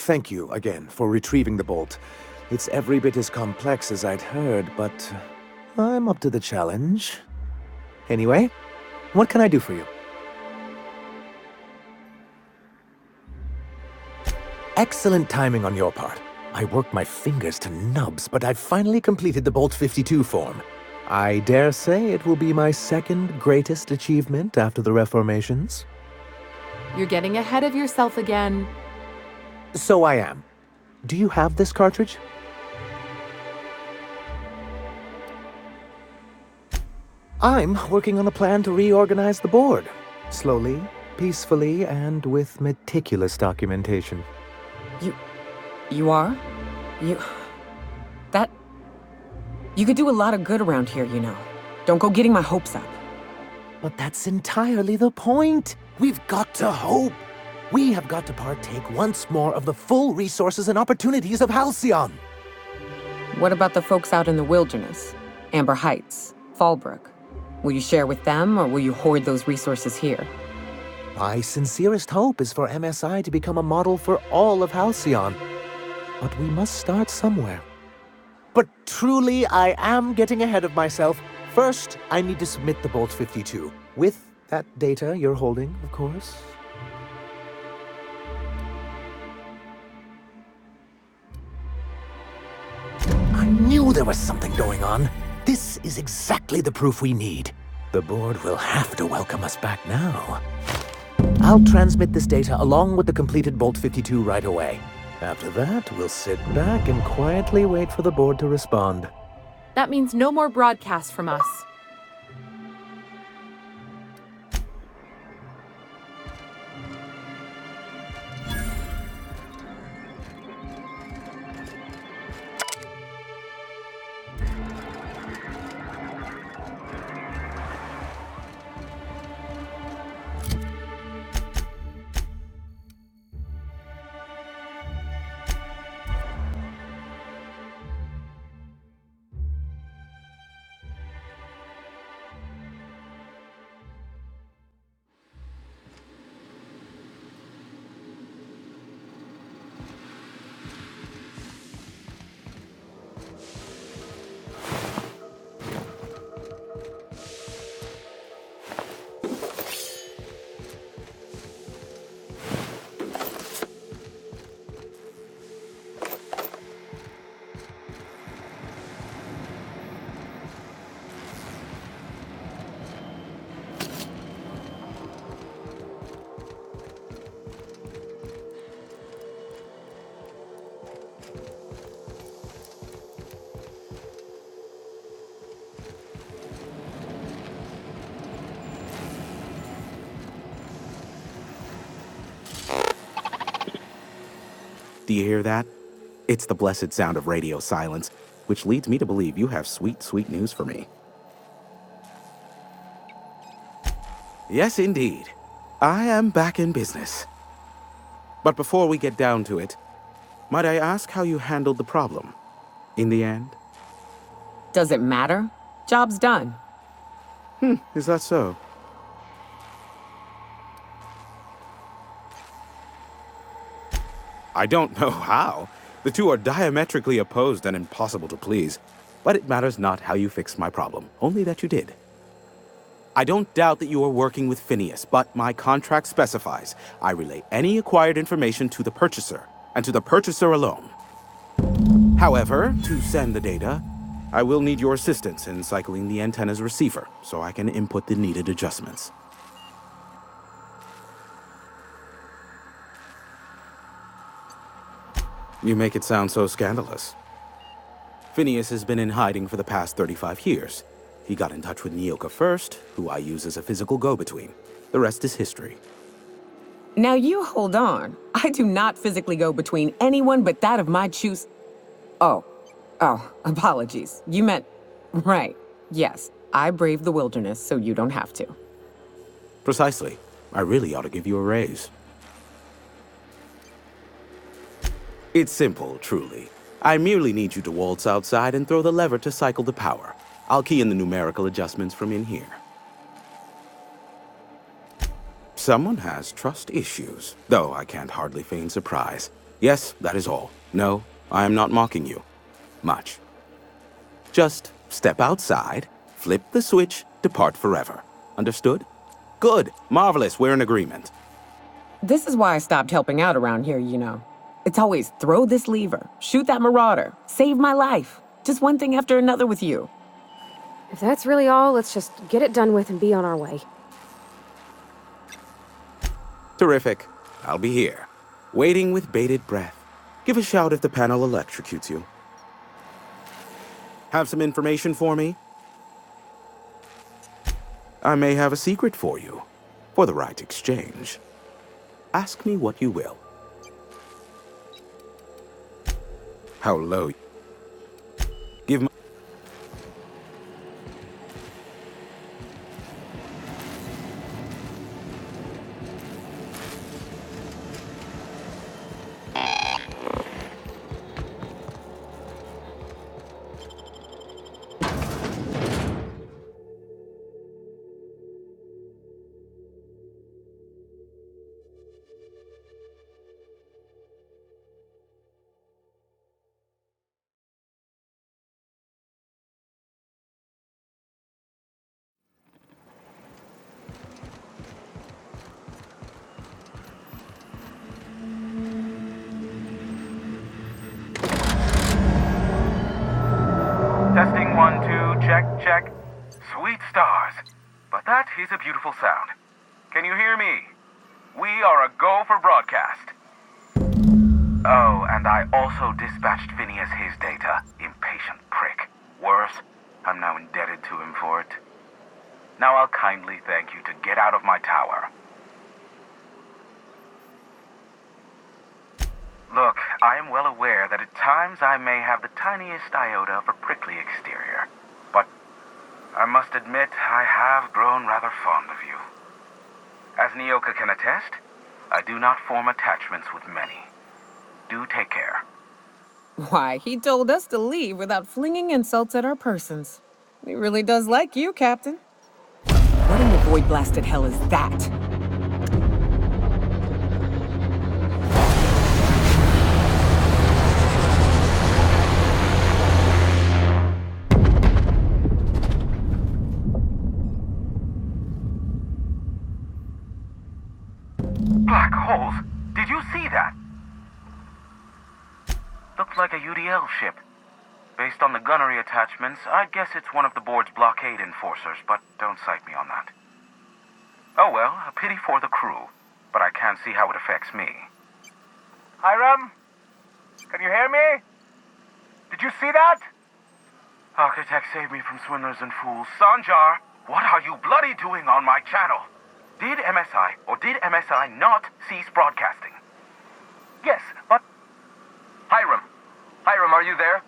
thank you again for retrieving the bolt. It's every bit as complex as I'd heard, but I'm up to the challenge. Anyway, what can I do for you? Excellent timing on your part. I worked my fingers to nubs, but I've finally completed the Bolt 52 form. I dare say it will be my second greatest achievement after the Reformations. You're getting ahead of yourself again. So I am. Do you have this cartridge? I'm working on a plan to reorganize the board. Slowly, peacefully, and with meticulous documentation. You are? You could do a lot of good around here, you know. Don't go getting my hopes up. But that's entirely the point. We've got to hope. We have got to partake once more of the full resources and opportunities of Halcyon. What about the folks out in the wilderness? Amber Heights, Fallbrook. Will you share with them, or will you hoard those resources here? My sincerest hope is for MSI to become a model for all of Halcyon. But we must start somewhere. But truly, I am getting ahead of myself. First, I need to submit the Bolt 52. With that data you're holding, of course. I knew there was something going on. This is exactly the proof we need. The board will have to welcome us back now. I'll transmit this data along with the completed Bolt 52 right away. After that, we'll sit back and quietly wait for the board to respond. That means no more broadcasts from us. Do you hear that? It's the blessed sound of radio silence, which leads me to believe you have sweet, sweet news for me. Yes, indeed. I am back in business. But before we get down to it, might I ask how you handled the problem? In the end? Does it matter? Job's done. Is that so? I don't know how. The two are diametrically opposed and impossible to please. But it matters not how you fixed my problem, only that you did. I don't doubt that you are working with Phineas, but my contract specifies I relay any acquired information to the purchaser, and to the purchaser alone. However, to send the data, I will need your assistance in cycling the antenna's receiver, so I can input the needed adjustments. You make it sound so scandalous. Phineas has been in hiding for the past 35 years. He got in touch with Nyoka first, who I use as a physical go-between. The rest is history. Now you hold on. I do not physically go between anyone but that of my choose. Oh, apologies. You meant, right. Yes, I braved the wilderness, so you don't have to. Precisely. I really ought to give you a raise. It's simple, truly. I merely need you to waltz outside and throw the lever to cycle the power. I'll key in the numerical adjustments from in here. Someone has trust issues, though I can't hardly feign surprise. Yes, that is all. No, I am not mocking you. Much. Just step outside, flip the switch, depart forever. Understood? Good. Marvelous. We're in agreement. This is why I stopped helping out around here, you know. It's always throw this lever, shoot that marauder, save my life. Just one thing after another with you. If that's really all, let's just get it done with and be on our way. Terrific. I'll be here, waiting with bated breath. Give a shout if the panel electrocutes you. Have some information for me? I may have a secret for you, for the right exchange. Ask me what you will. How low? Give my... Testing 1, 2, check, check. Sweet stars. But that is a beautiful sound. Can you hear me? We are a go for broadcast. Oh, and I also dispatched Phineas his data. Impatient prick. Worse, I'm now indebted to him for it. Now I'll kindly thank you to get out of my tower. Look, I am well aware that at times I may have the tiniest iota of a prickly exterior, but I must admit I have grown rather fond of you. As Nyoka can attest, I do not form attachments with many. Do take care. Why, he told us to leave without flinging insults at our persons. He really does like you, Captain. What in the void-blasted hell is that? Black holes! Did you see that? Looked like a UDL ship. Based on the gunnery attachments, I'd guess it's one of the board's blockade enforcers, but don't cite me on that. Oh well, a pity for the crew, but I can't see how it affects me. Hiram? Can you hear me? Did you see that? Architect, save me from swindlers and fools. Sanjar, what are you bloody doing on my channel? Did MSI or did MSI not cease broadcasting? Yes, but... Hiram! Hiram, are you there?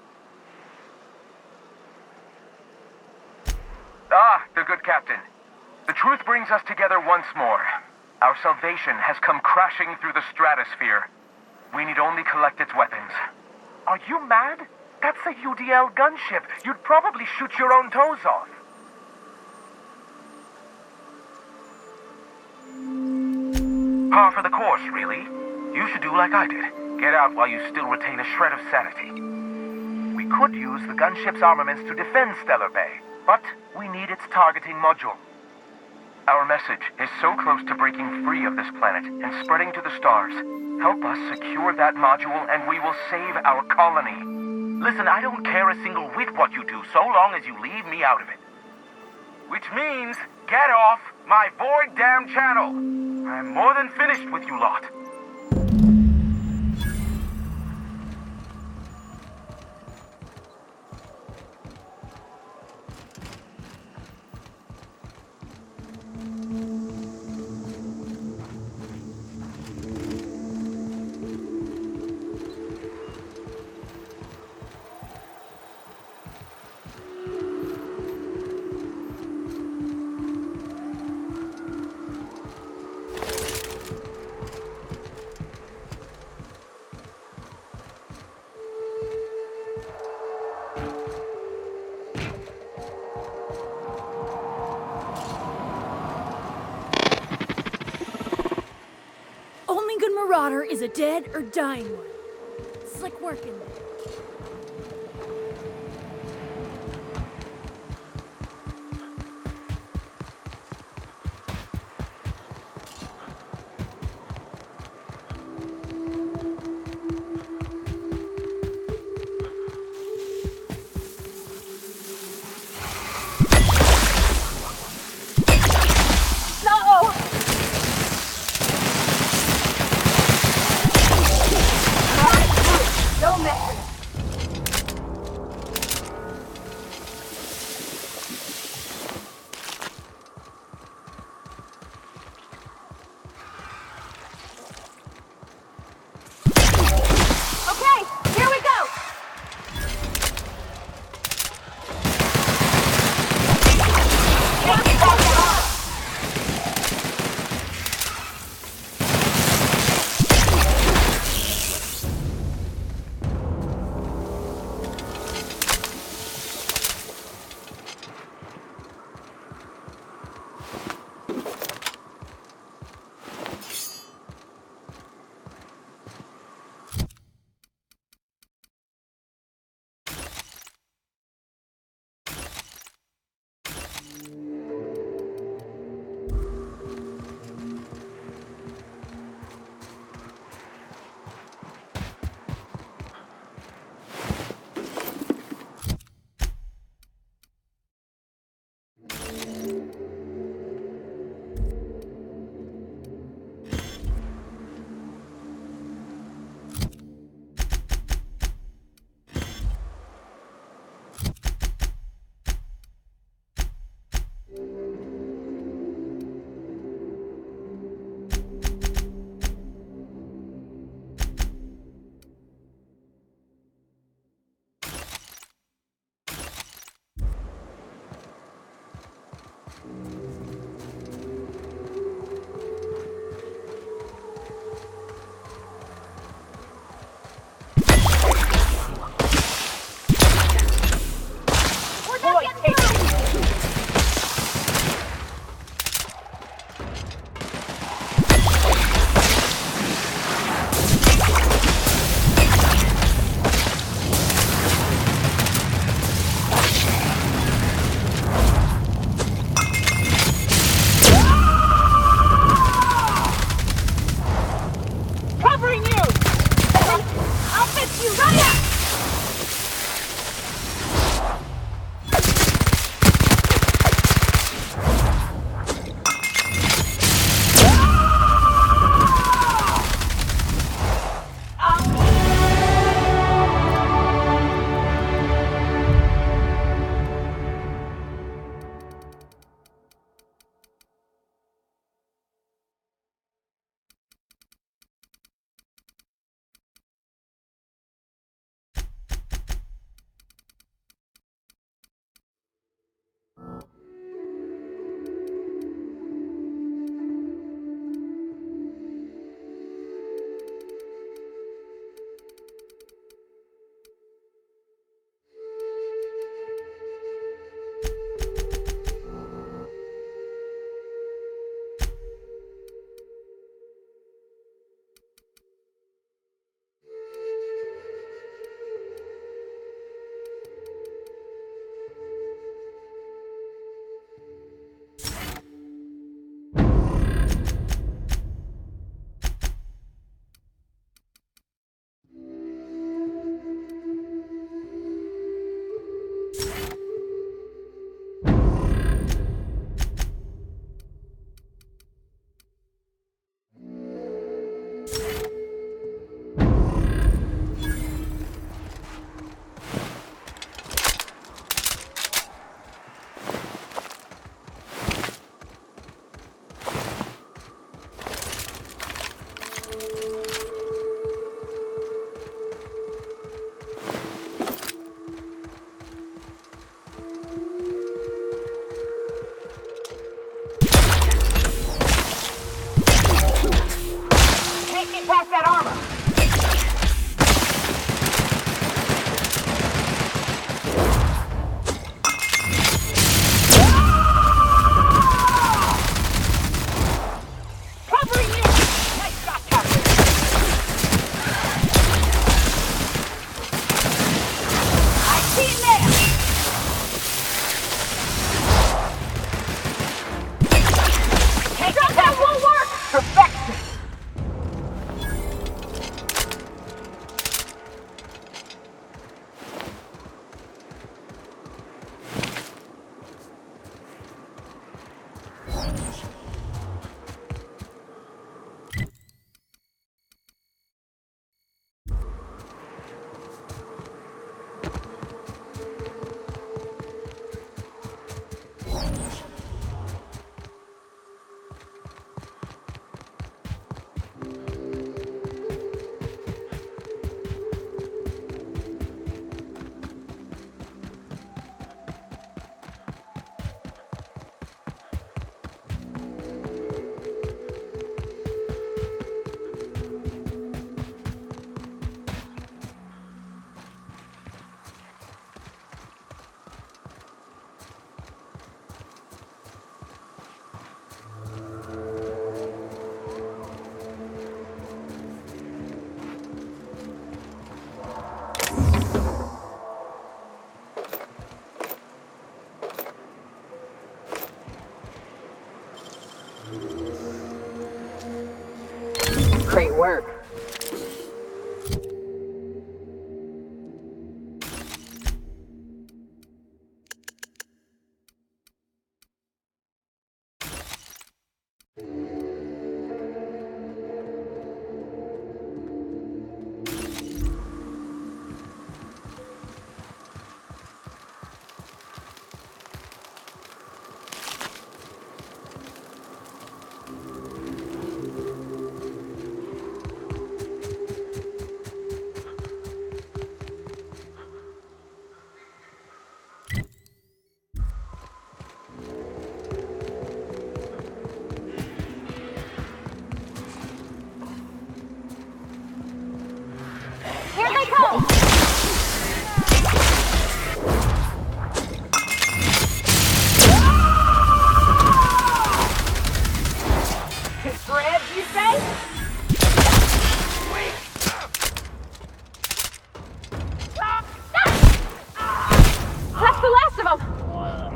Ah, the good captain. The truth brings us together once more. Our salvation has come crashing through the stratosphere. We need only collect its weapons. Are you mad? That's a UDL gunship. You'd probably shoot your own toes off. Par for the course, really. You should do like I did. Get out while you still retain a shred of sanity. We could use the gunship's armaments to defend Stellar Bay, but we need its targeting module. Our message is so close to breaking free of this planet and spreading to the stars. Help us secure that module and we will save our colony. Listen, I don't care a single whit what you do, so long as you leave me out of it. Which means, get off my void damn channel. I'm more than finished with you lot. Only good marauder is a dead or dying one. Feels like working.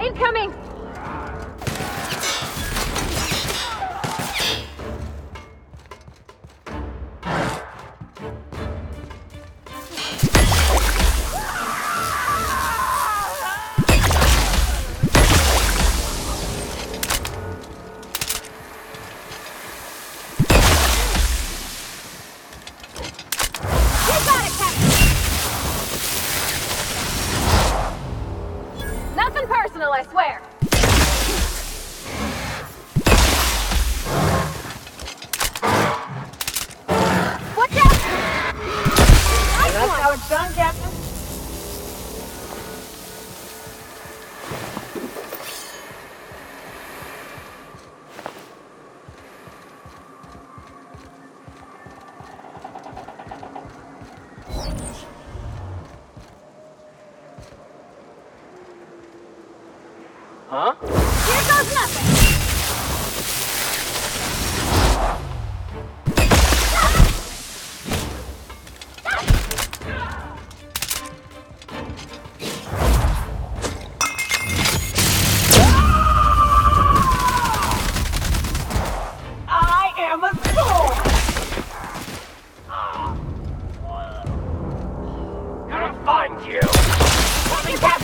Incoming! Nothing personal, I swear. Watch out! That's how it's done, Captain. Huh? Here goes nothing! I am a soul! Gonna find you! Fucking Captain!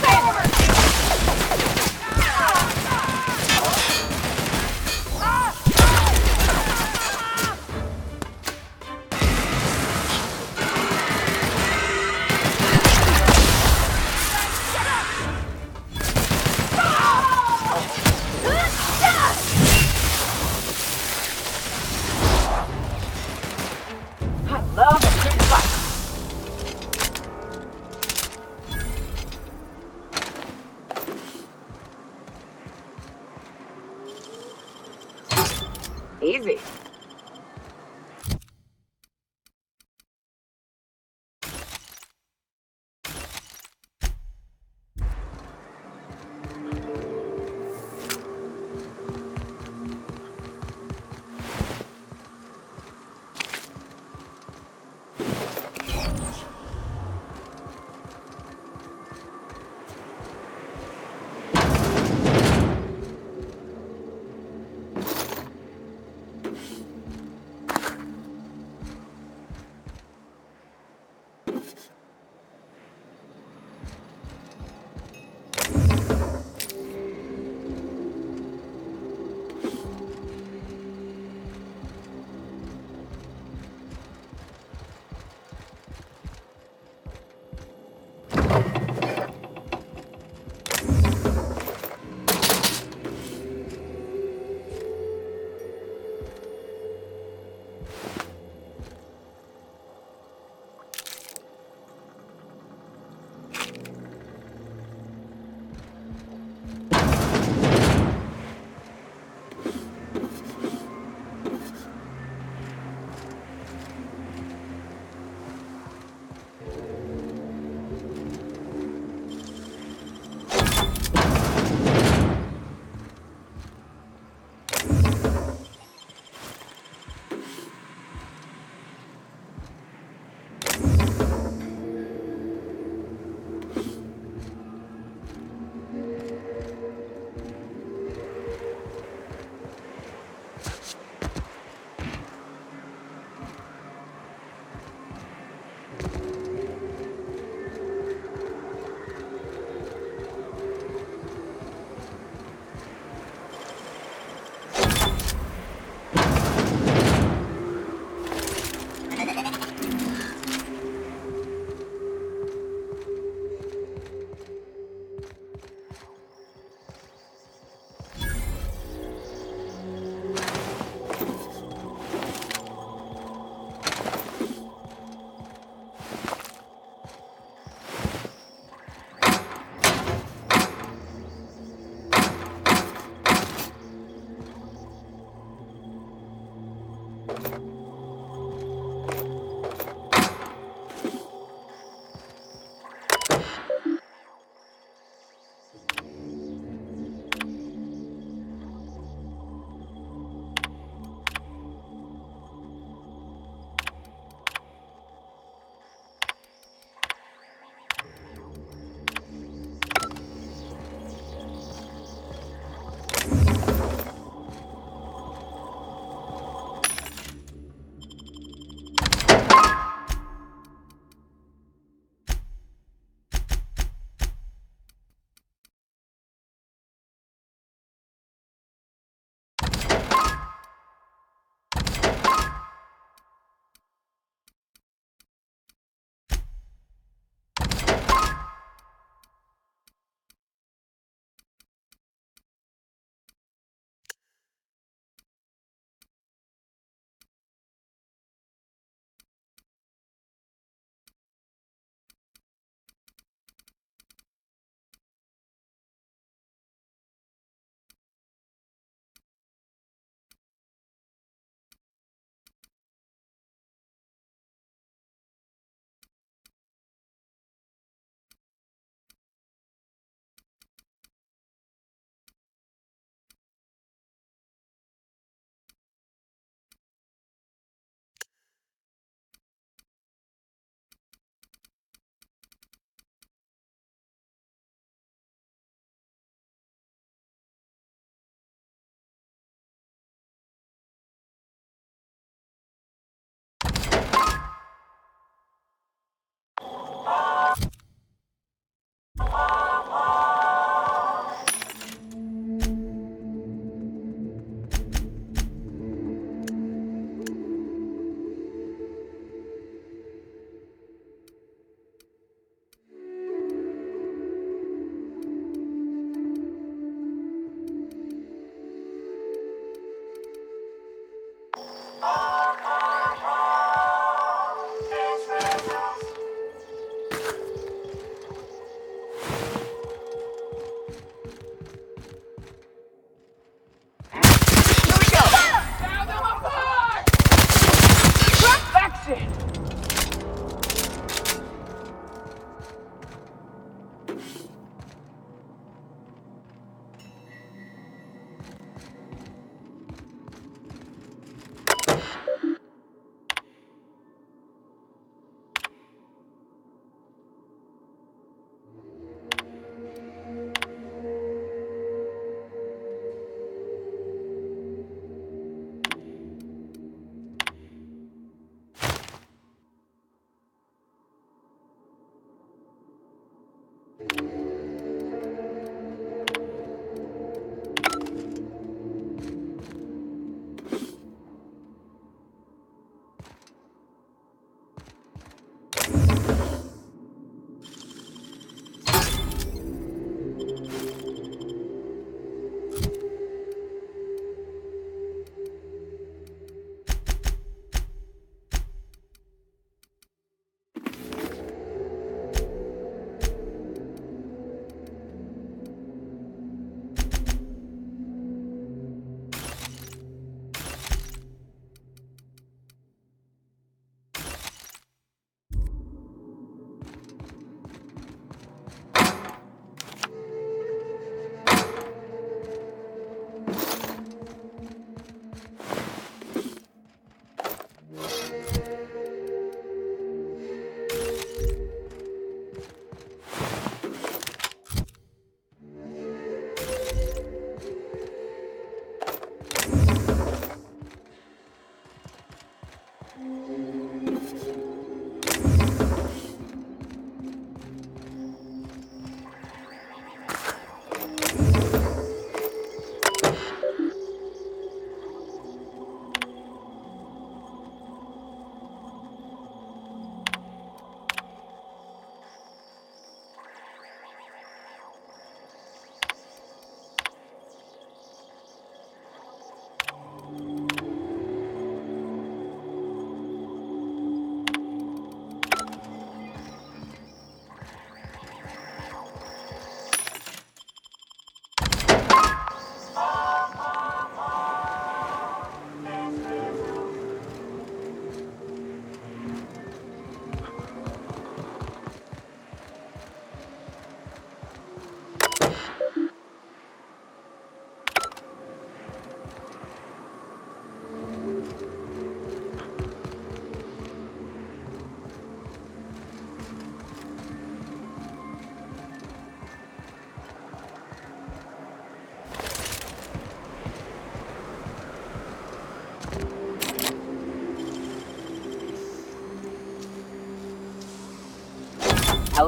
I love a good fight. Easy.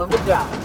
of the job.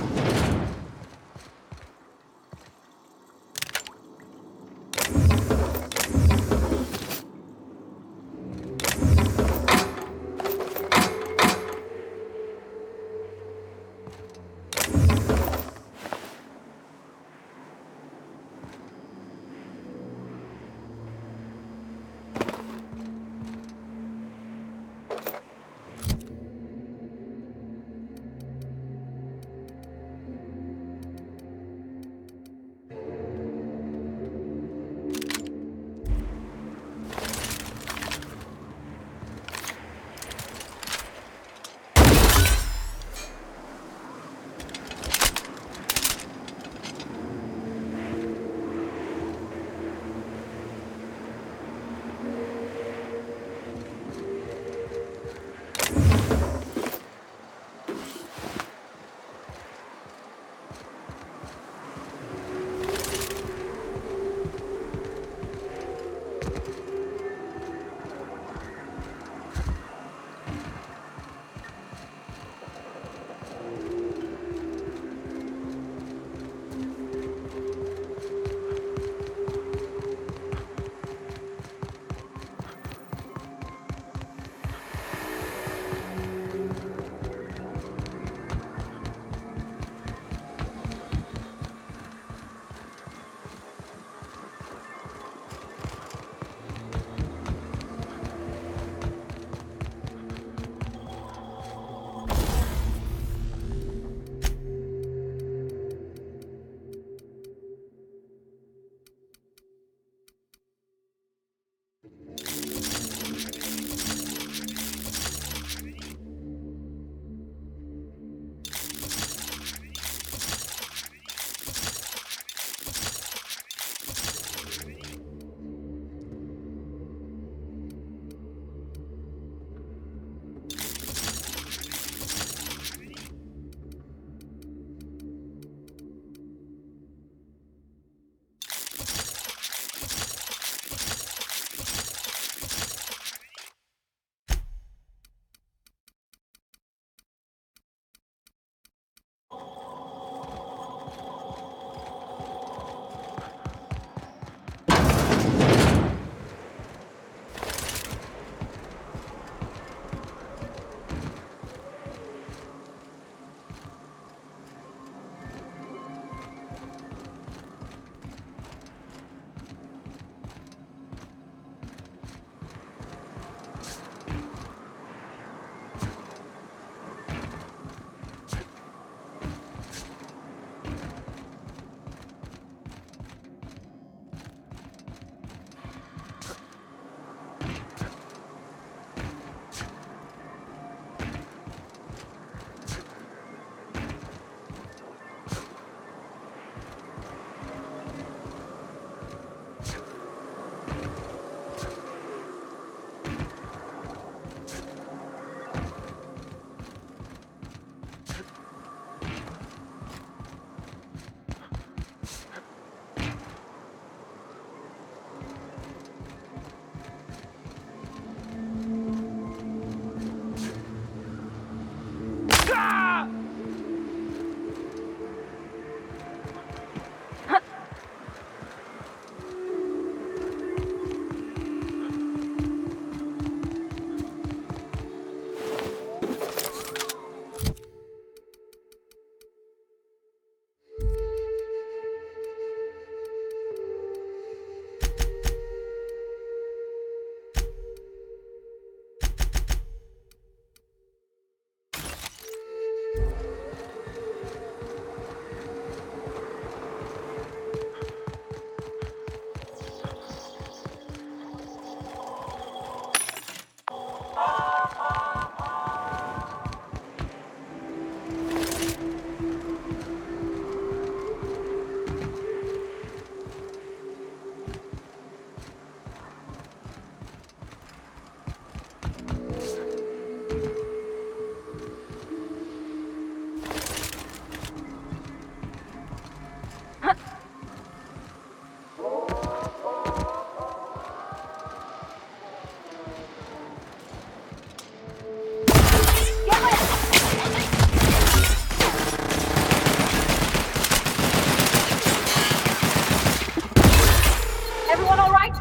all right?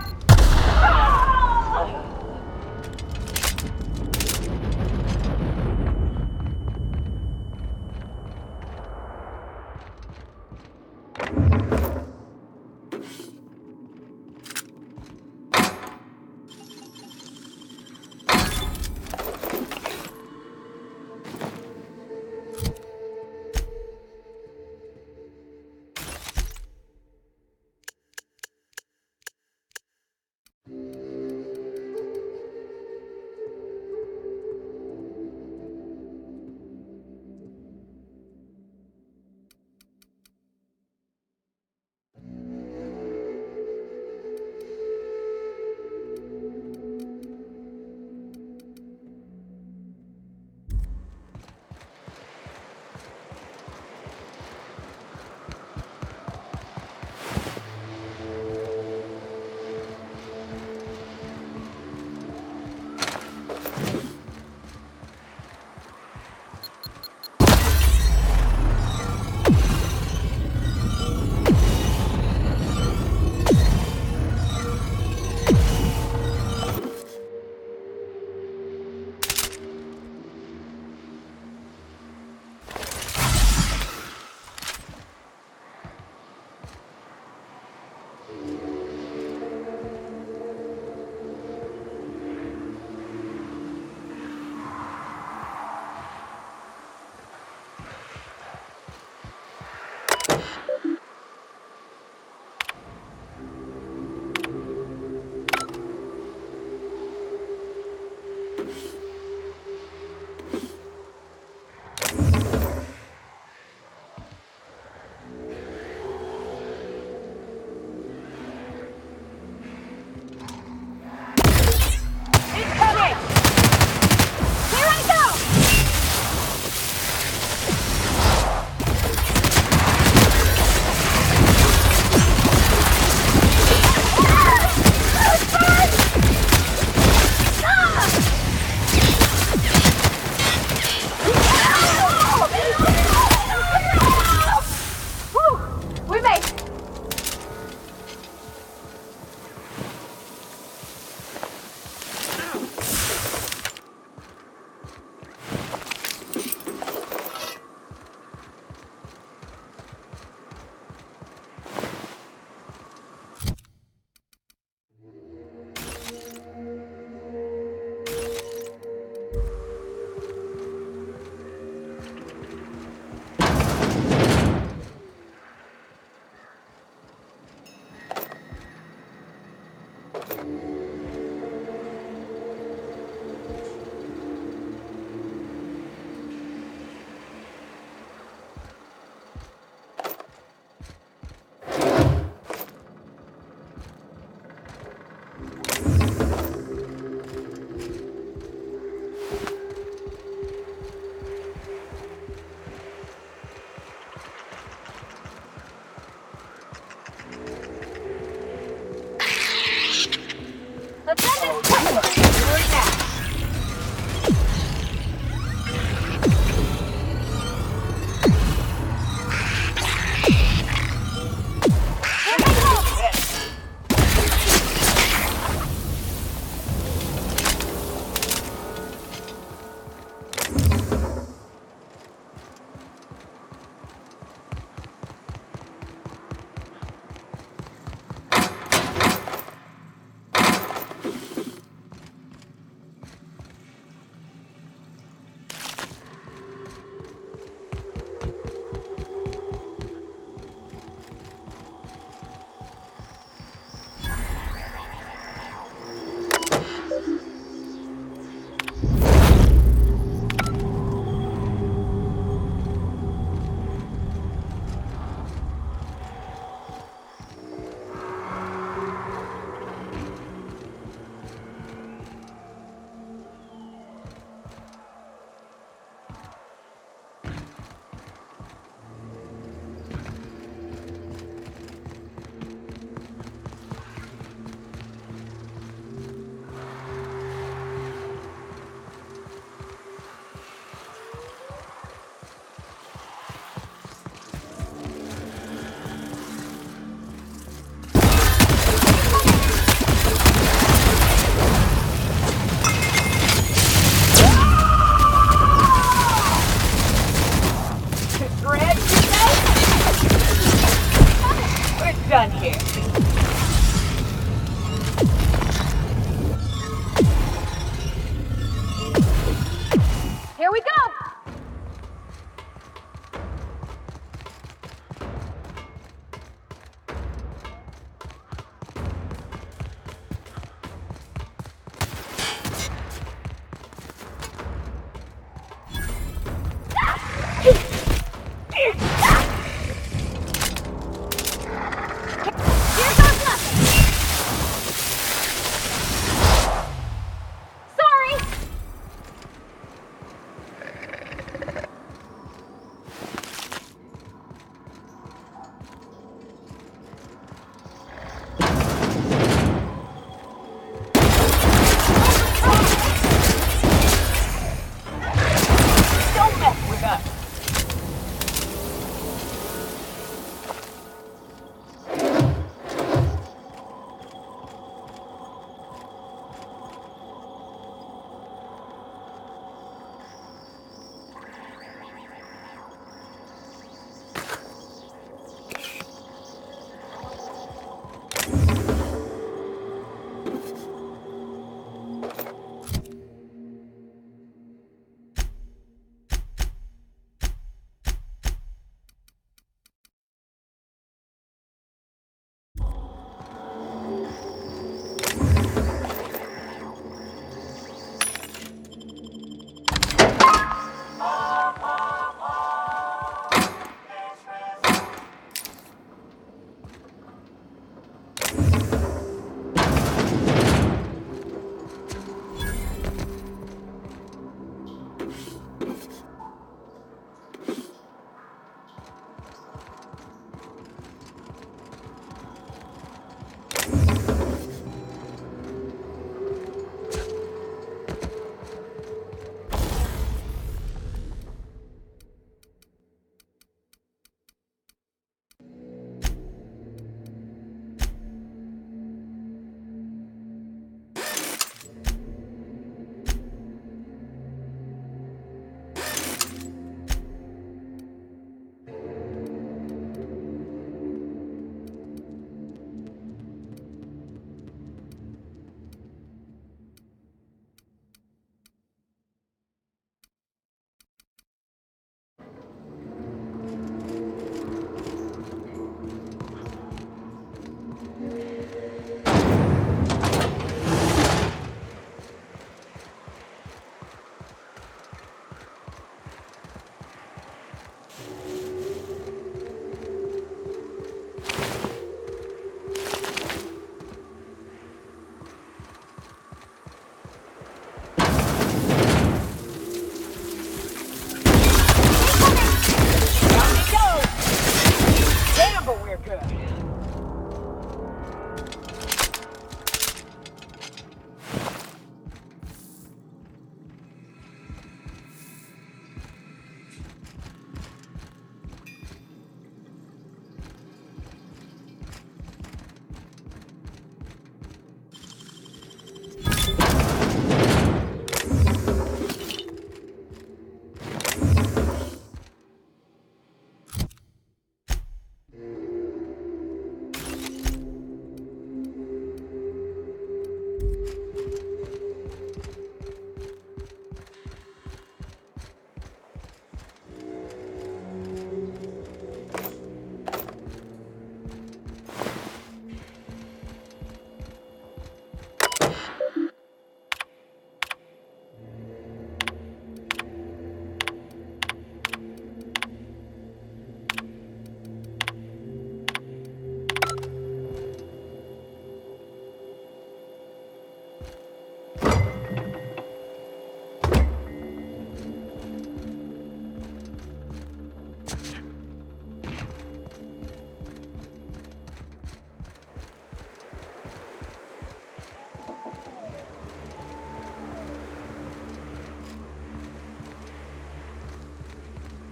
Ah!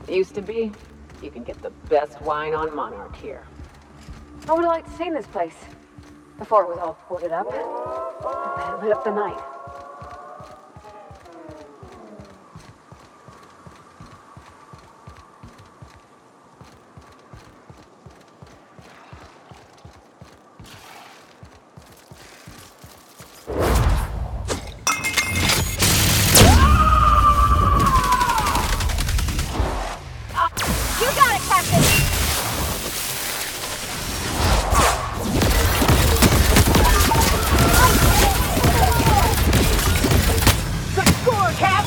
Used to be. You can get the best wine on Monarch here. I would have liked to see this place before it was all boarded up. And then it lit up the night. You got it, Captain! Good score, Cap!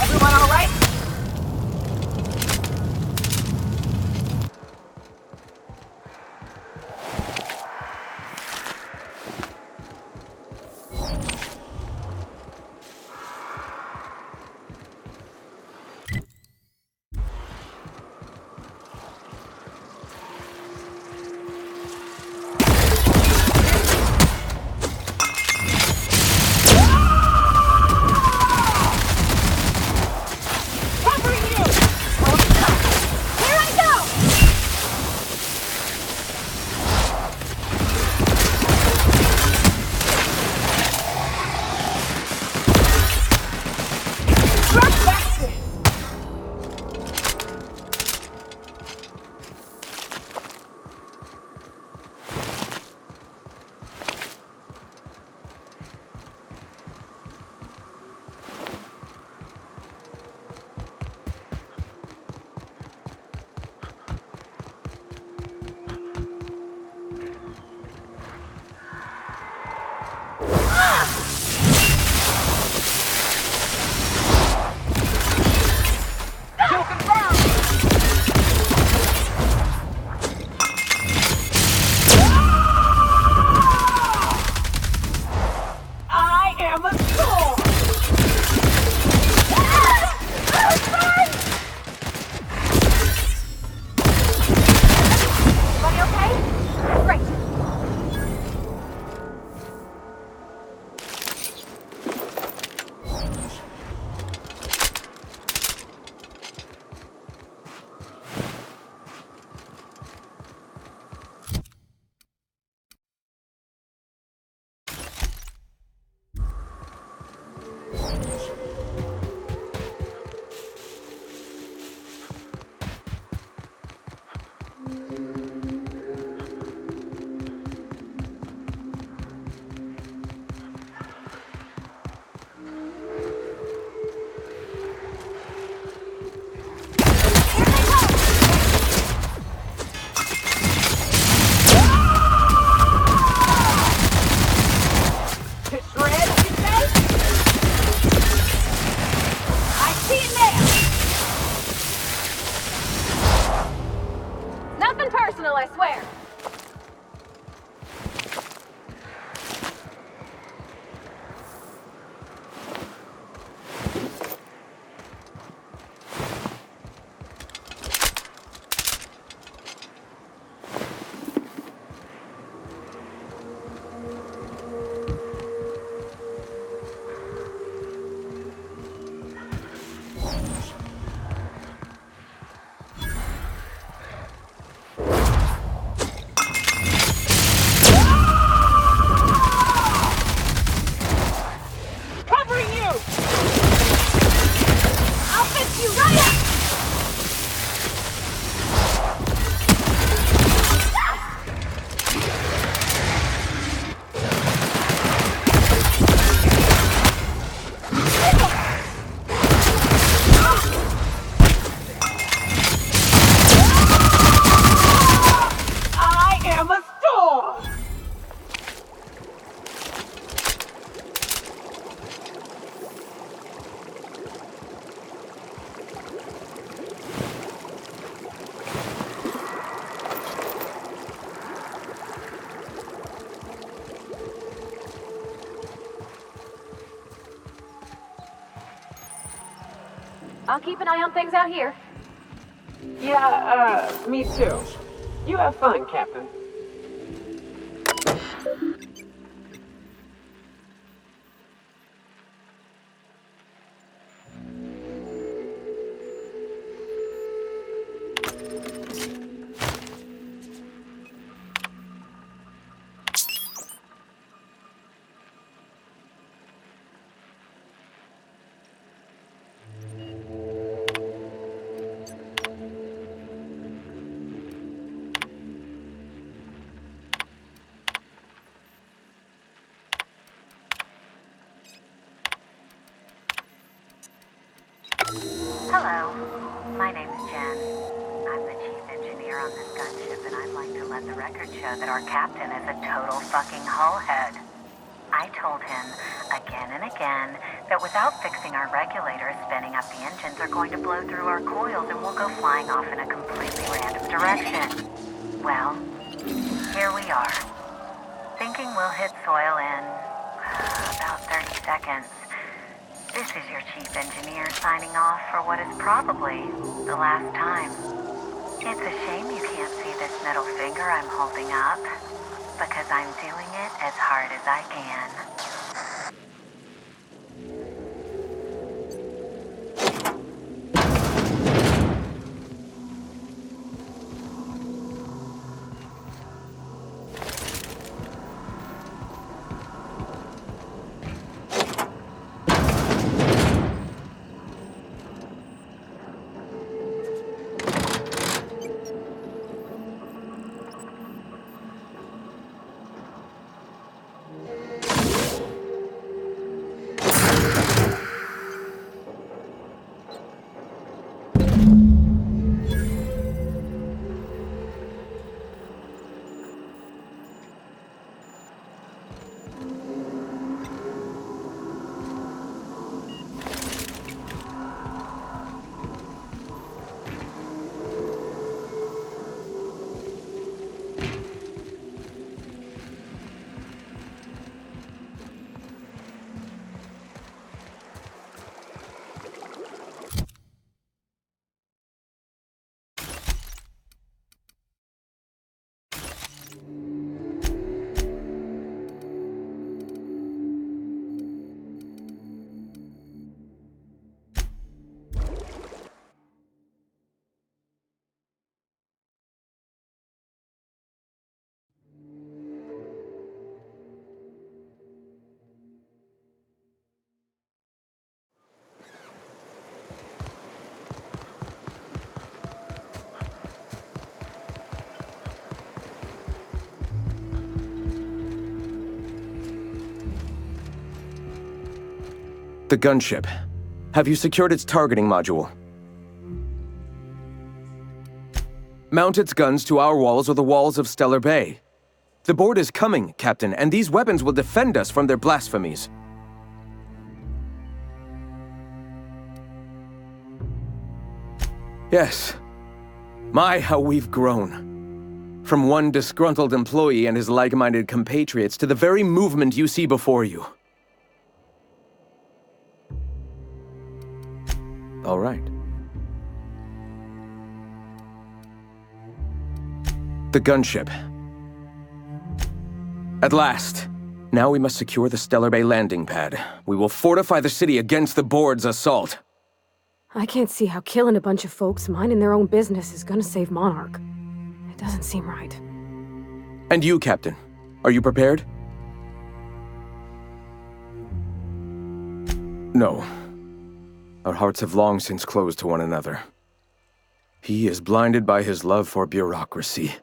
Everyone all right? Covering you! Here I go! Kill confirmed! I am a soul! Everybody okay? Great. I see it now! Nothing personal, I swear. Covering you! I'll fix you right up! I am a storm! I'll keep an eye on things out here. Yeah, me too. You have fun, Captain. I'd like to let the record show that our captain is a total fucking hullhead. I told him again and again that without fixing our regulators, spinning up the engines are going to blow through our coils and we'll go flying off in a completely random direction. Well, here we are. Thinking we'll hit soil in about 30 seconds. This is your chief engineer signing off for what is probably the last time. It's a shame you can't see this middle finger I'm holding up, because I'm doing it as hard as I can. The gunship. Have you secured its targeting module? Mount its guns to our walls or the walls of Stellar Bay. The board is coming, Captain, and these weapons will defend us from their blasphemies. Yes. My, how we've grown. From one disgruntled employee and his like-minded compatriots to the very movement you see before you. All right. The gunship. At last. Now we must secure the Stellar Bay landing pad. We will fortify the city against the board's assault. I can't see how killing a bunch of folks minding their own business is gonna save Monarch. It doesn't seem right. And you, Captain. Are you prepared? No. Our hearts have long since closed to one another. He is blinded by his love for bureaucracy.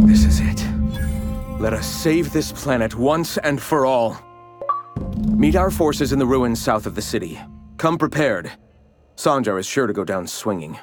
This is it. Let us save this planet once and for all. Meet our forces in the ruins south of the city. Come prepared. Sanjar is sure to go down swinging.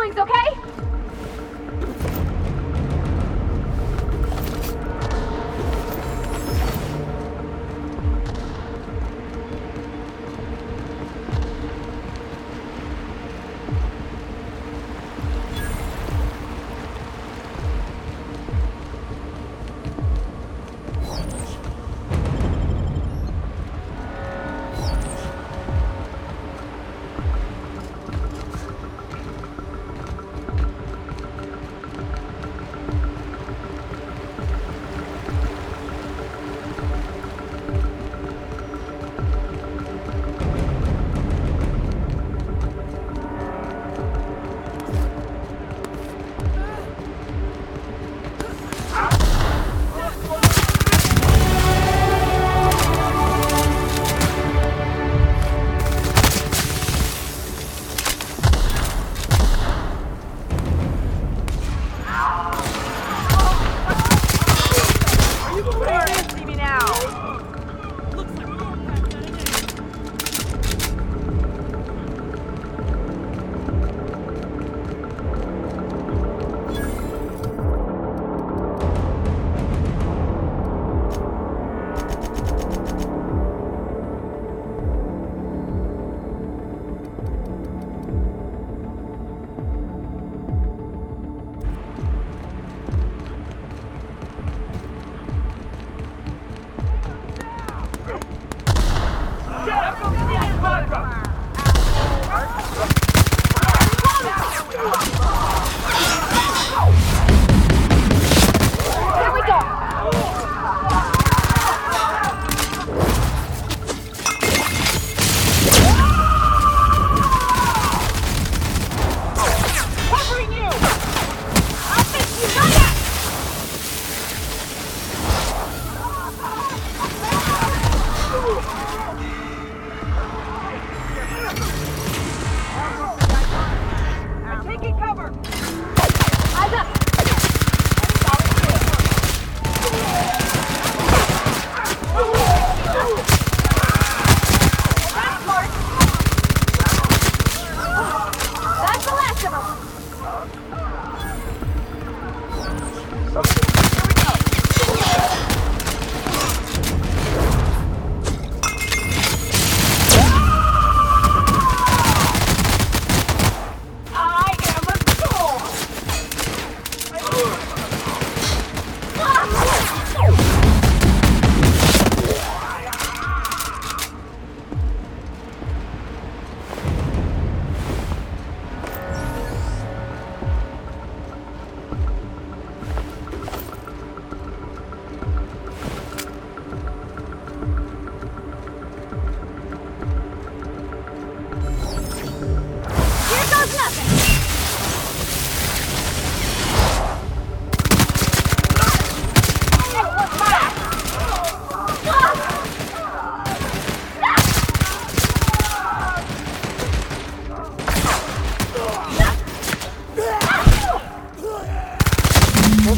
feelings, okay?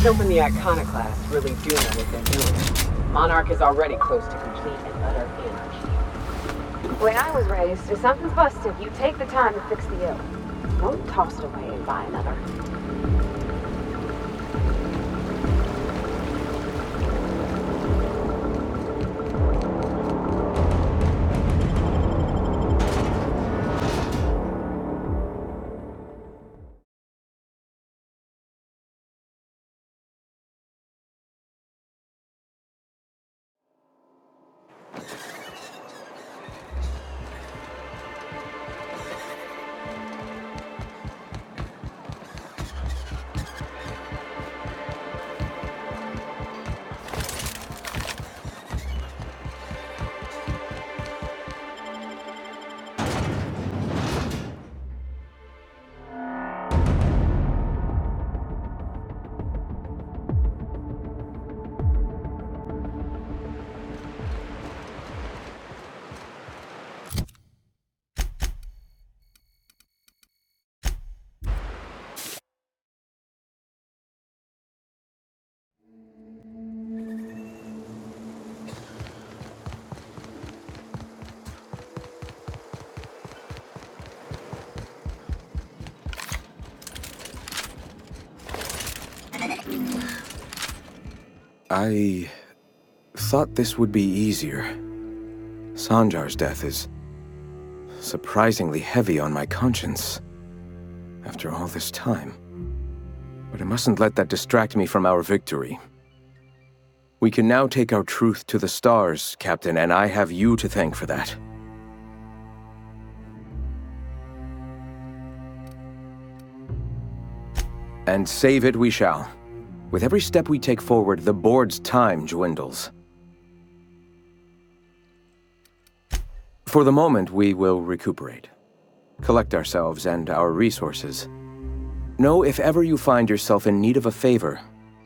Let's open the iconoclasts really do know what they're doing. Monarch is already close to complete and utter anarchy. The way I was raised, if something's busted, you take the time to fix the ill. Don't toss it away and buy another. I thought this would be easier. Sanjar's death is surprisingly heavy on my conscience after all this time. But I mustn't let that distract me from our victory. We can now take our truth to the stars, Captain, and I have you to thank for that. And save it we shall. With every step we take forward, the board's time dwindles. For the moment, we will recuperate, collect ourselves and our resources. Know if ever you find yourself in need of a favor,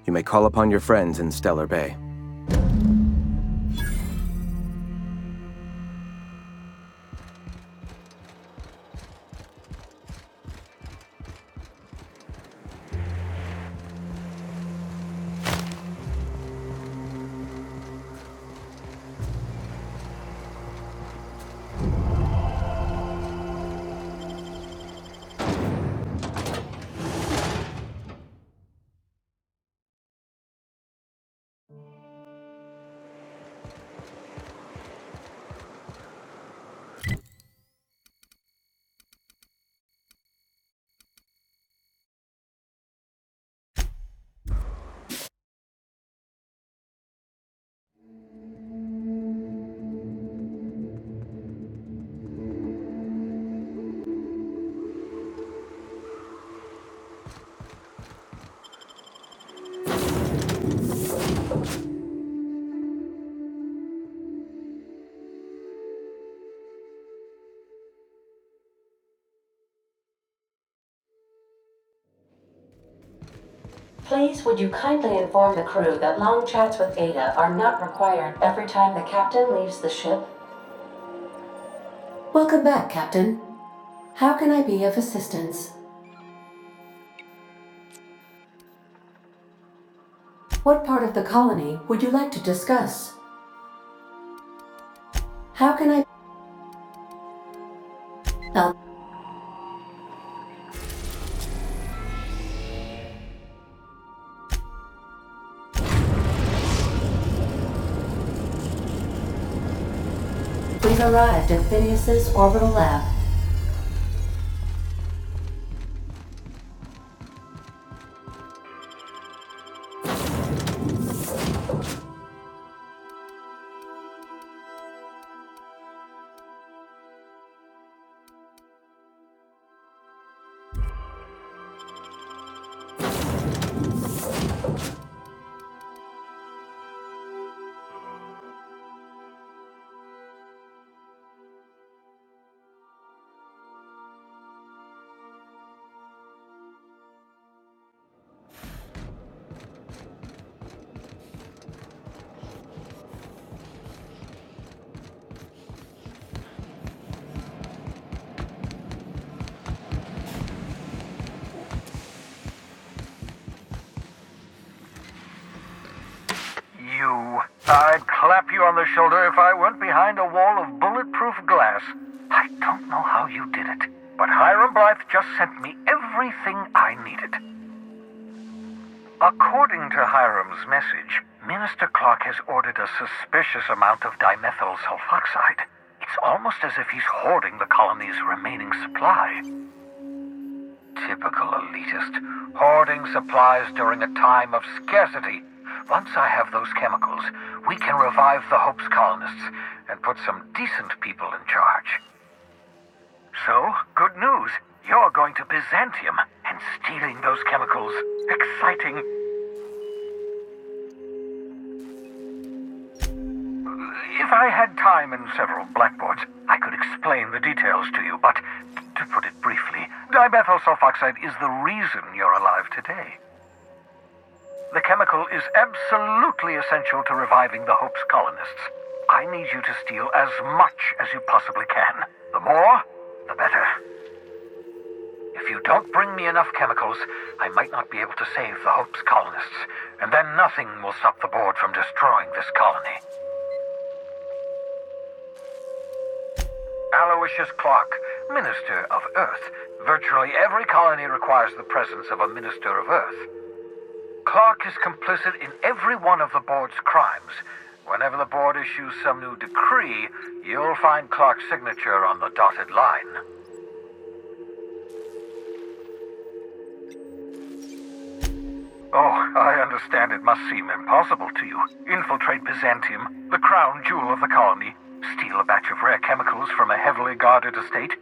you may call upon your friends in Stellar Bay. Please would you kindly inform the crew that long chats with Ada are not required every time the captain leaves the ship? Welcome back, Captain. How can I be of assistance? What part of the colony would you like to discuss? How can I... help? We've arrived at Phineas's orbital lab. I'd clap you on the shoulder if I weren't behind a wall of bulletproof glass. I don't know how you did it, but Hiram Blythe just sent me everything I needed. According to Hiram's message, Minister Clark has ordered a suspicious amount of dimethyl sulfoxide. It's almost as if he's hoarding the colony's remaining supply. Typical elitist, hoarding supplies during a time of scarcity. Once I have those chemicals, we can revive the Hope's colonists and put some decent people in charge. So, good news. You're going to Byzantium and stealing those chemicals. Exciting. If I had time and several blackboards, I could explain the details to you, but to put it briefly, dimethyl sulfoxide is the reason you're alive today. The chemical is absolutely essential to reviving the Hope's colonists. I need you to steal as much as you possibly can. The more, the better. If you don't bring me enough chemicals, I might not be able to save the Hope's colonists, and then nothing will stop the board from destroying this colony. Aloysius Clark, Minister of Earth. Virtually every colony requires the presence of a Minister of Earth. Clark is complicit in every one of the board's crimes. Whenever the board issues some new decree, you'll find Clark's signature on the dotted line. Oh, I understand it must seem impossible to you. Infiltrate Byzantium, the crown jewel of the colony, steal a batch of rare chemicals from a heavily guarded estate.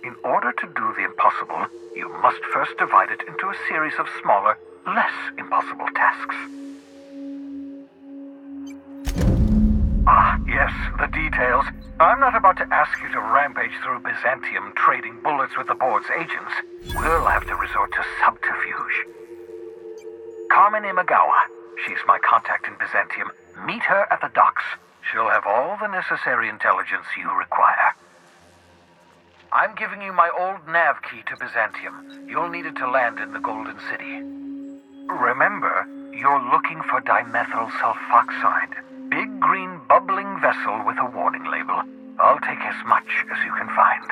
In order to do the impossible, you must first divide it into a series of smaller, less impossible tasks. Ah, yes, the details. I'm not about to ask you to rampage through Byzantium trading bullets with the board's agents. We'll have to resort to subterfuge. Carmen Imagawa. She's my contact in Byzantium. Meet her at the docks. She'll have all the necessary intelligence you require. I'm giving you my old nav key to Byzantium. You'll need it to land in the Golden City. Remember, you're looking for dimethyl sulfoxide. Big green bubbling vessel with a warning label. I'll take as much as you can find.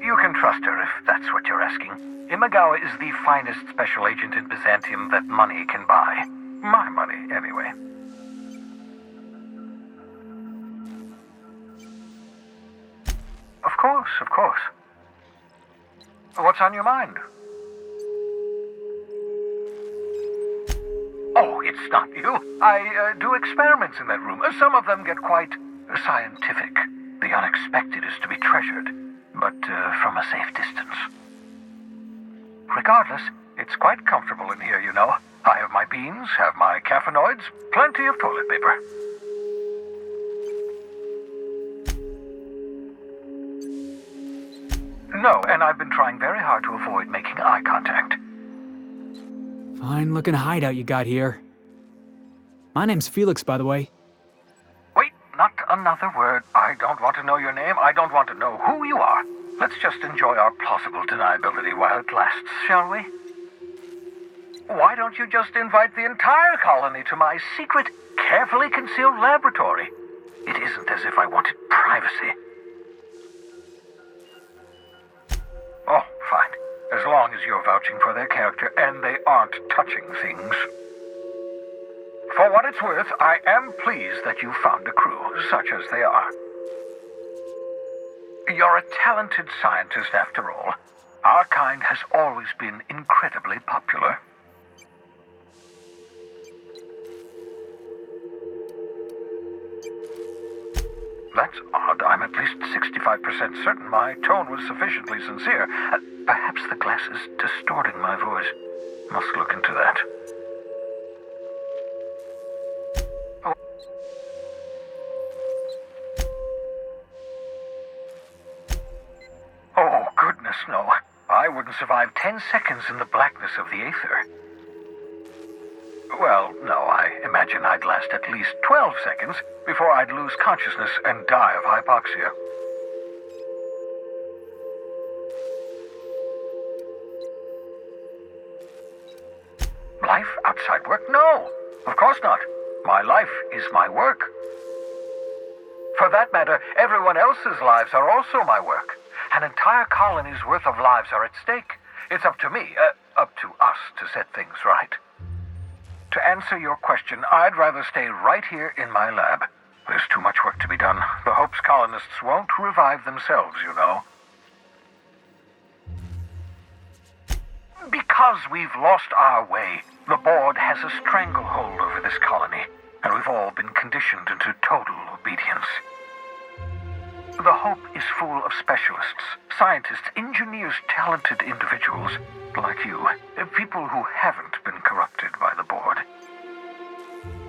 You can trust her if that's what you're asking. Imagawa is the finest special agent in Byzantium that money can buy. My money, anyway. Of course, of course. What's on your mind? Oh, it's not you. I do experiments in that room. Some of them get quite scientific. The unexpected is to be treasured, but from a safe distance. Regardless, it's quite comfortable in here, you know. I have my beans, have my caffeinoids, plenty of toilet paper. No, and I've been trying very hard to avoid making eye contact. Fine-looking hideout you got here. My name's Felix, by the way. Wait, not another word. I don't want to know your name. I don't want to know who you are. Let's just enjoy our plausible deniability while it lasts, shall we? Why don't you just invite the entire colony to my secret, carefully concealed laboratory? It isn't as if I wanted privacy. Oh, fine. As long as you're vouching for their character and they aren't touching things. For what it's worth, I am pleased that you found a crew, such as they are. You're a talented scientist, after all. Our kind has always been incredibly popular. That's odd. I'm at least 65% certain my tone was sufficiently sincere. Perhaps the glass is distorting my voice. Must look into that. Oh, goodness, no. I wouldn't survive 10 seconds in the blackness of the aether. Well, no, I imagine I'd last at least 12 seconds before I'd lose consciousness and die of hypoxia. Life outside work? No, of course not. My life is my work. For that matter, everyone else's lives are also my work. An entire colony's worth of lives are at stake. It's up to me, up to us to set things right. To answer your question, I'd rather stay right here in my lab. There's too much work to be done. The Hope's colonists won't revive themselves, you know. Because we've lost our way, the board has a stranglehold over this colony, and we've all been conditioned into total obedience. The Hope is full of specialists, scientists, engineers, talented individuals like you, people who haven't been corrupted by the board.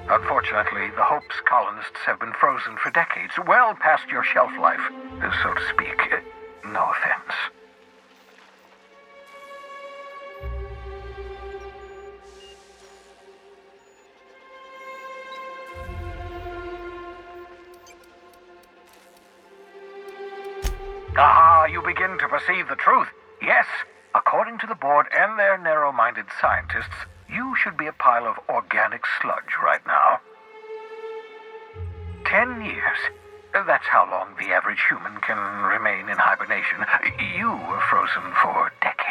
Unfortunately, the Hope's colonists have been frozen for decades, well past your shelf life, so to speak. No offense. Ah, you begin to perceive the truth. Yes, according to the board and their narrow-minded scientists, you should be a pile of organic sludge right now. 10 years. That's how long the average human can remain in hibernation. You were frozen for decades.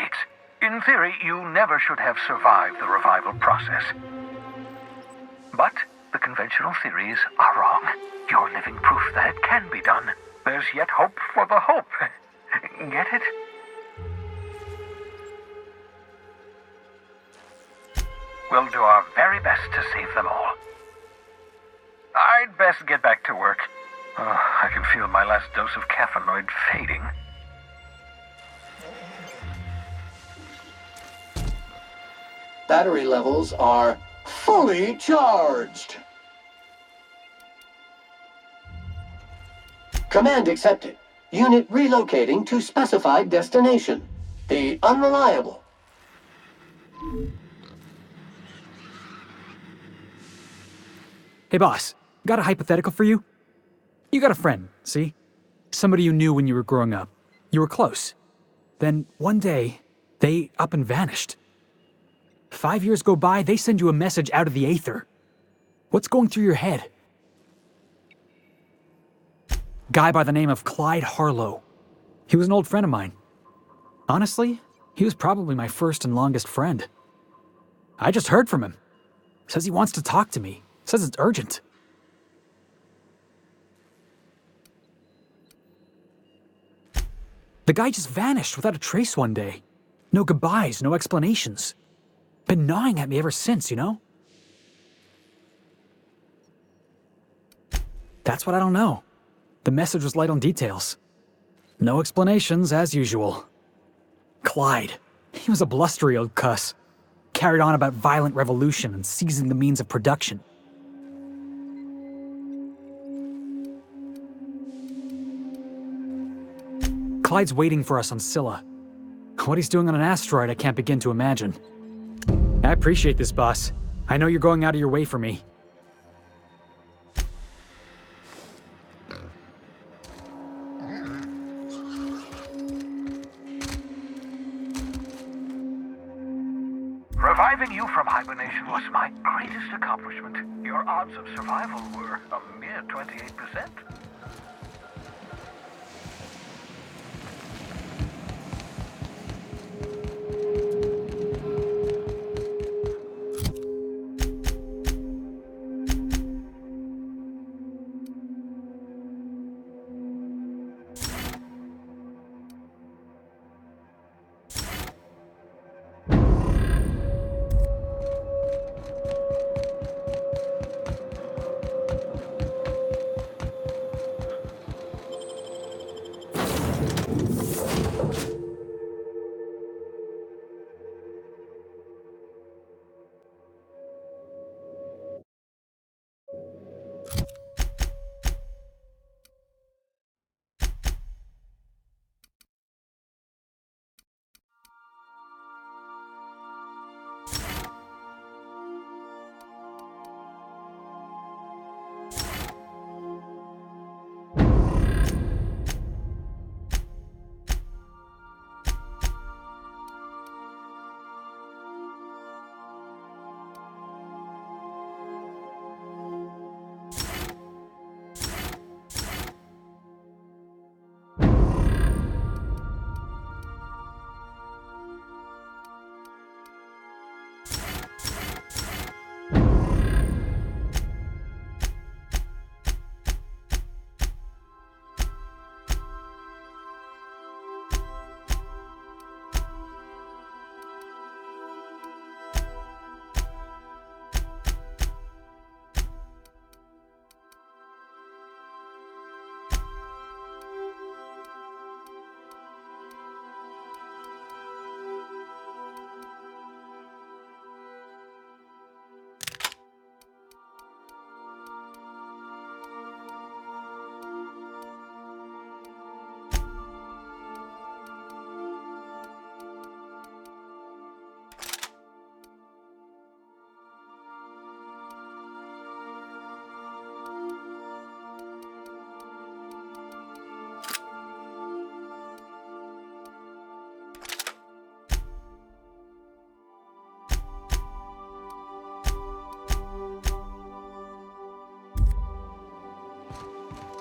theory, you never should have survived the revival process. But the conventional theories are wrong. You're living proof that it can be done. There's yet hope for the hope. Get it? We'll do our very best to save them all. I'd best get back to work. I can feel my last dose of caffeinoid fading. Battery levels are fully charged. Command accepted. Unit relocating to specified destination. The Unreliable. Hey boss, got a hypothetical for you? You got a friend, see? Somebody you knew when you were growing up. You were close. Then one day, they up and vanished. 5 years go by, they send you a message out of the aether. What's going through your head? Guy by the name of Clyde Harlow. He was an old friend of mine. Honestly, he was probably my first and longest friend. I just heard from him. Says he wants to talk to me. Says it's urgent. The guy just vanished without a trace one day. No goodbyes, no explanations. Been gnawing at me ever since, you know? That's what I don't know. The message was light on details. No explanations, as usual. Clyde. He was a blustery old cuss. Carried on about violent revolution and seizing the means of production. Clyde's waiting for us on Scylla. What he's doing on an asteroid, I can't begin to imagine. I appreciate this, boss. I know you're going out of your way for me. Reviving you from hibernation was my greatest accomplishment. Your odds of survival were a mere 28%.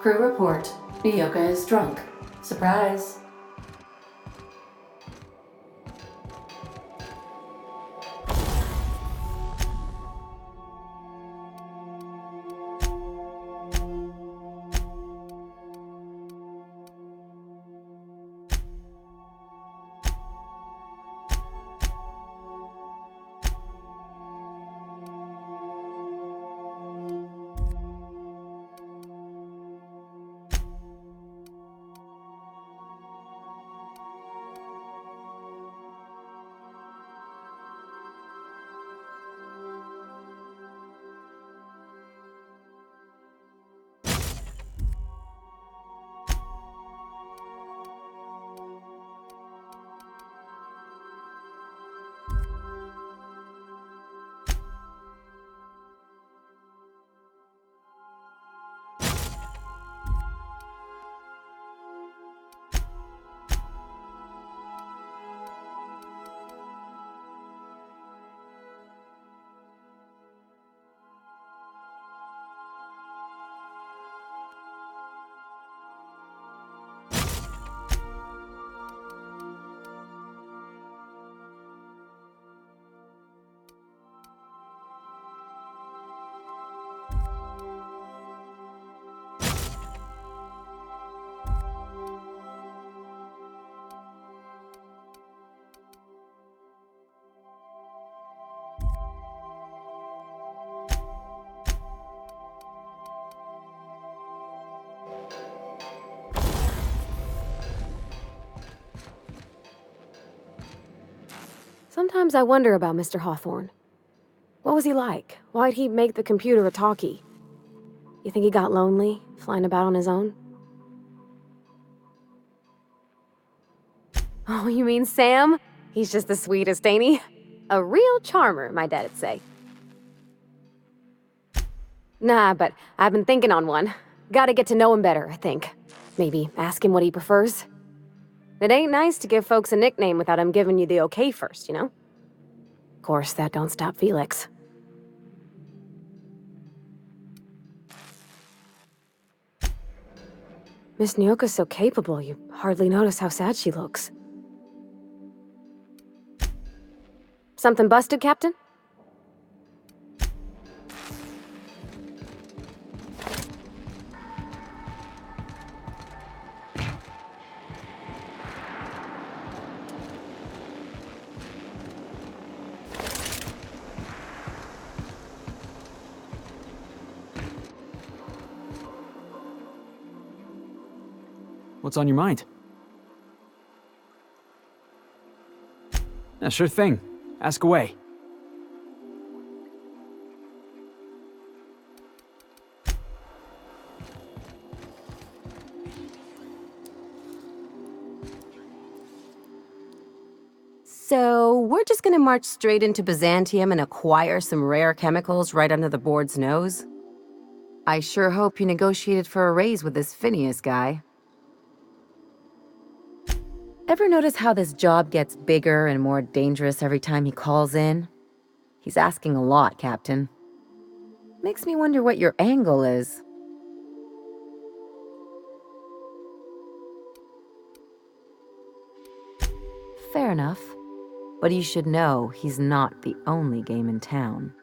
Crew report. Bioka is drunk. Surprise. Sometimes I wonder about Mr. Hawthorne. What was he like? Why'd he make the computer a talkie? You think he got lonely, flying about on his own? Oh, you mean Sam? He's just the sweetest, ain't he? A real charmer, my dad'd say. Nah, but I've been thinking on one. Gotta get to know him better, I think. Maybe ask him what he prefers. It ain't nice to give folks a nickname without him giving you the okay first, you know? Of course, that don't stop Felix. Miss Nyoka's so capable, you hardly notice how sad she looks. Something busted, Captain? What's on your mind? Yeah, sure thing. Ask away. So, we're just gonna march straight into Byzantium and acquire some rare chemicals right under the board's nose? I sure hope you negotiated for a raise with this Phineas guy. Ever notice how this job gets bigger and more dangerous every time he calls in? He's asking a lot, Captain. Makes me wonder what your angle is. Fair enough. But you should know he's not the only game in town.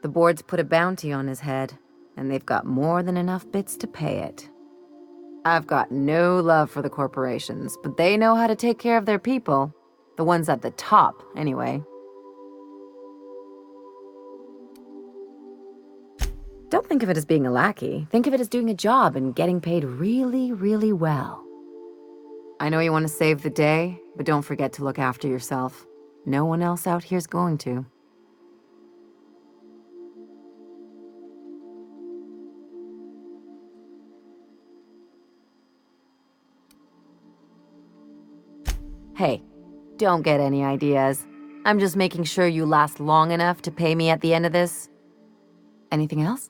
The board's put a bounty on his head, and they've got more than enough bits to pay it. I've got no love for the corporations, but they know how to take care of their people. The ones at the top, anyway. Don't think of it as being a lackey. Think of it as doing a job and getting paid really, really well. I know you want to save the day, but don't forget to look after yourself. No one else out here's going to. Hey, don't get any ideas. I'm just making sure you last long enough to pay me at the end of this. Anything else?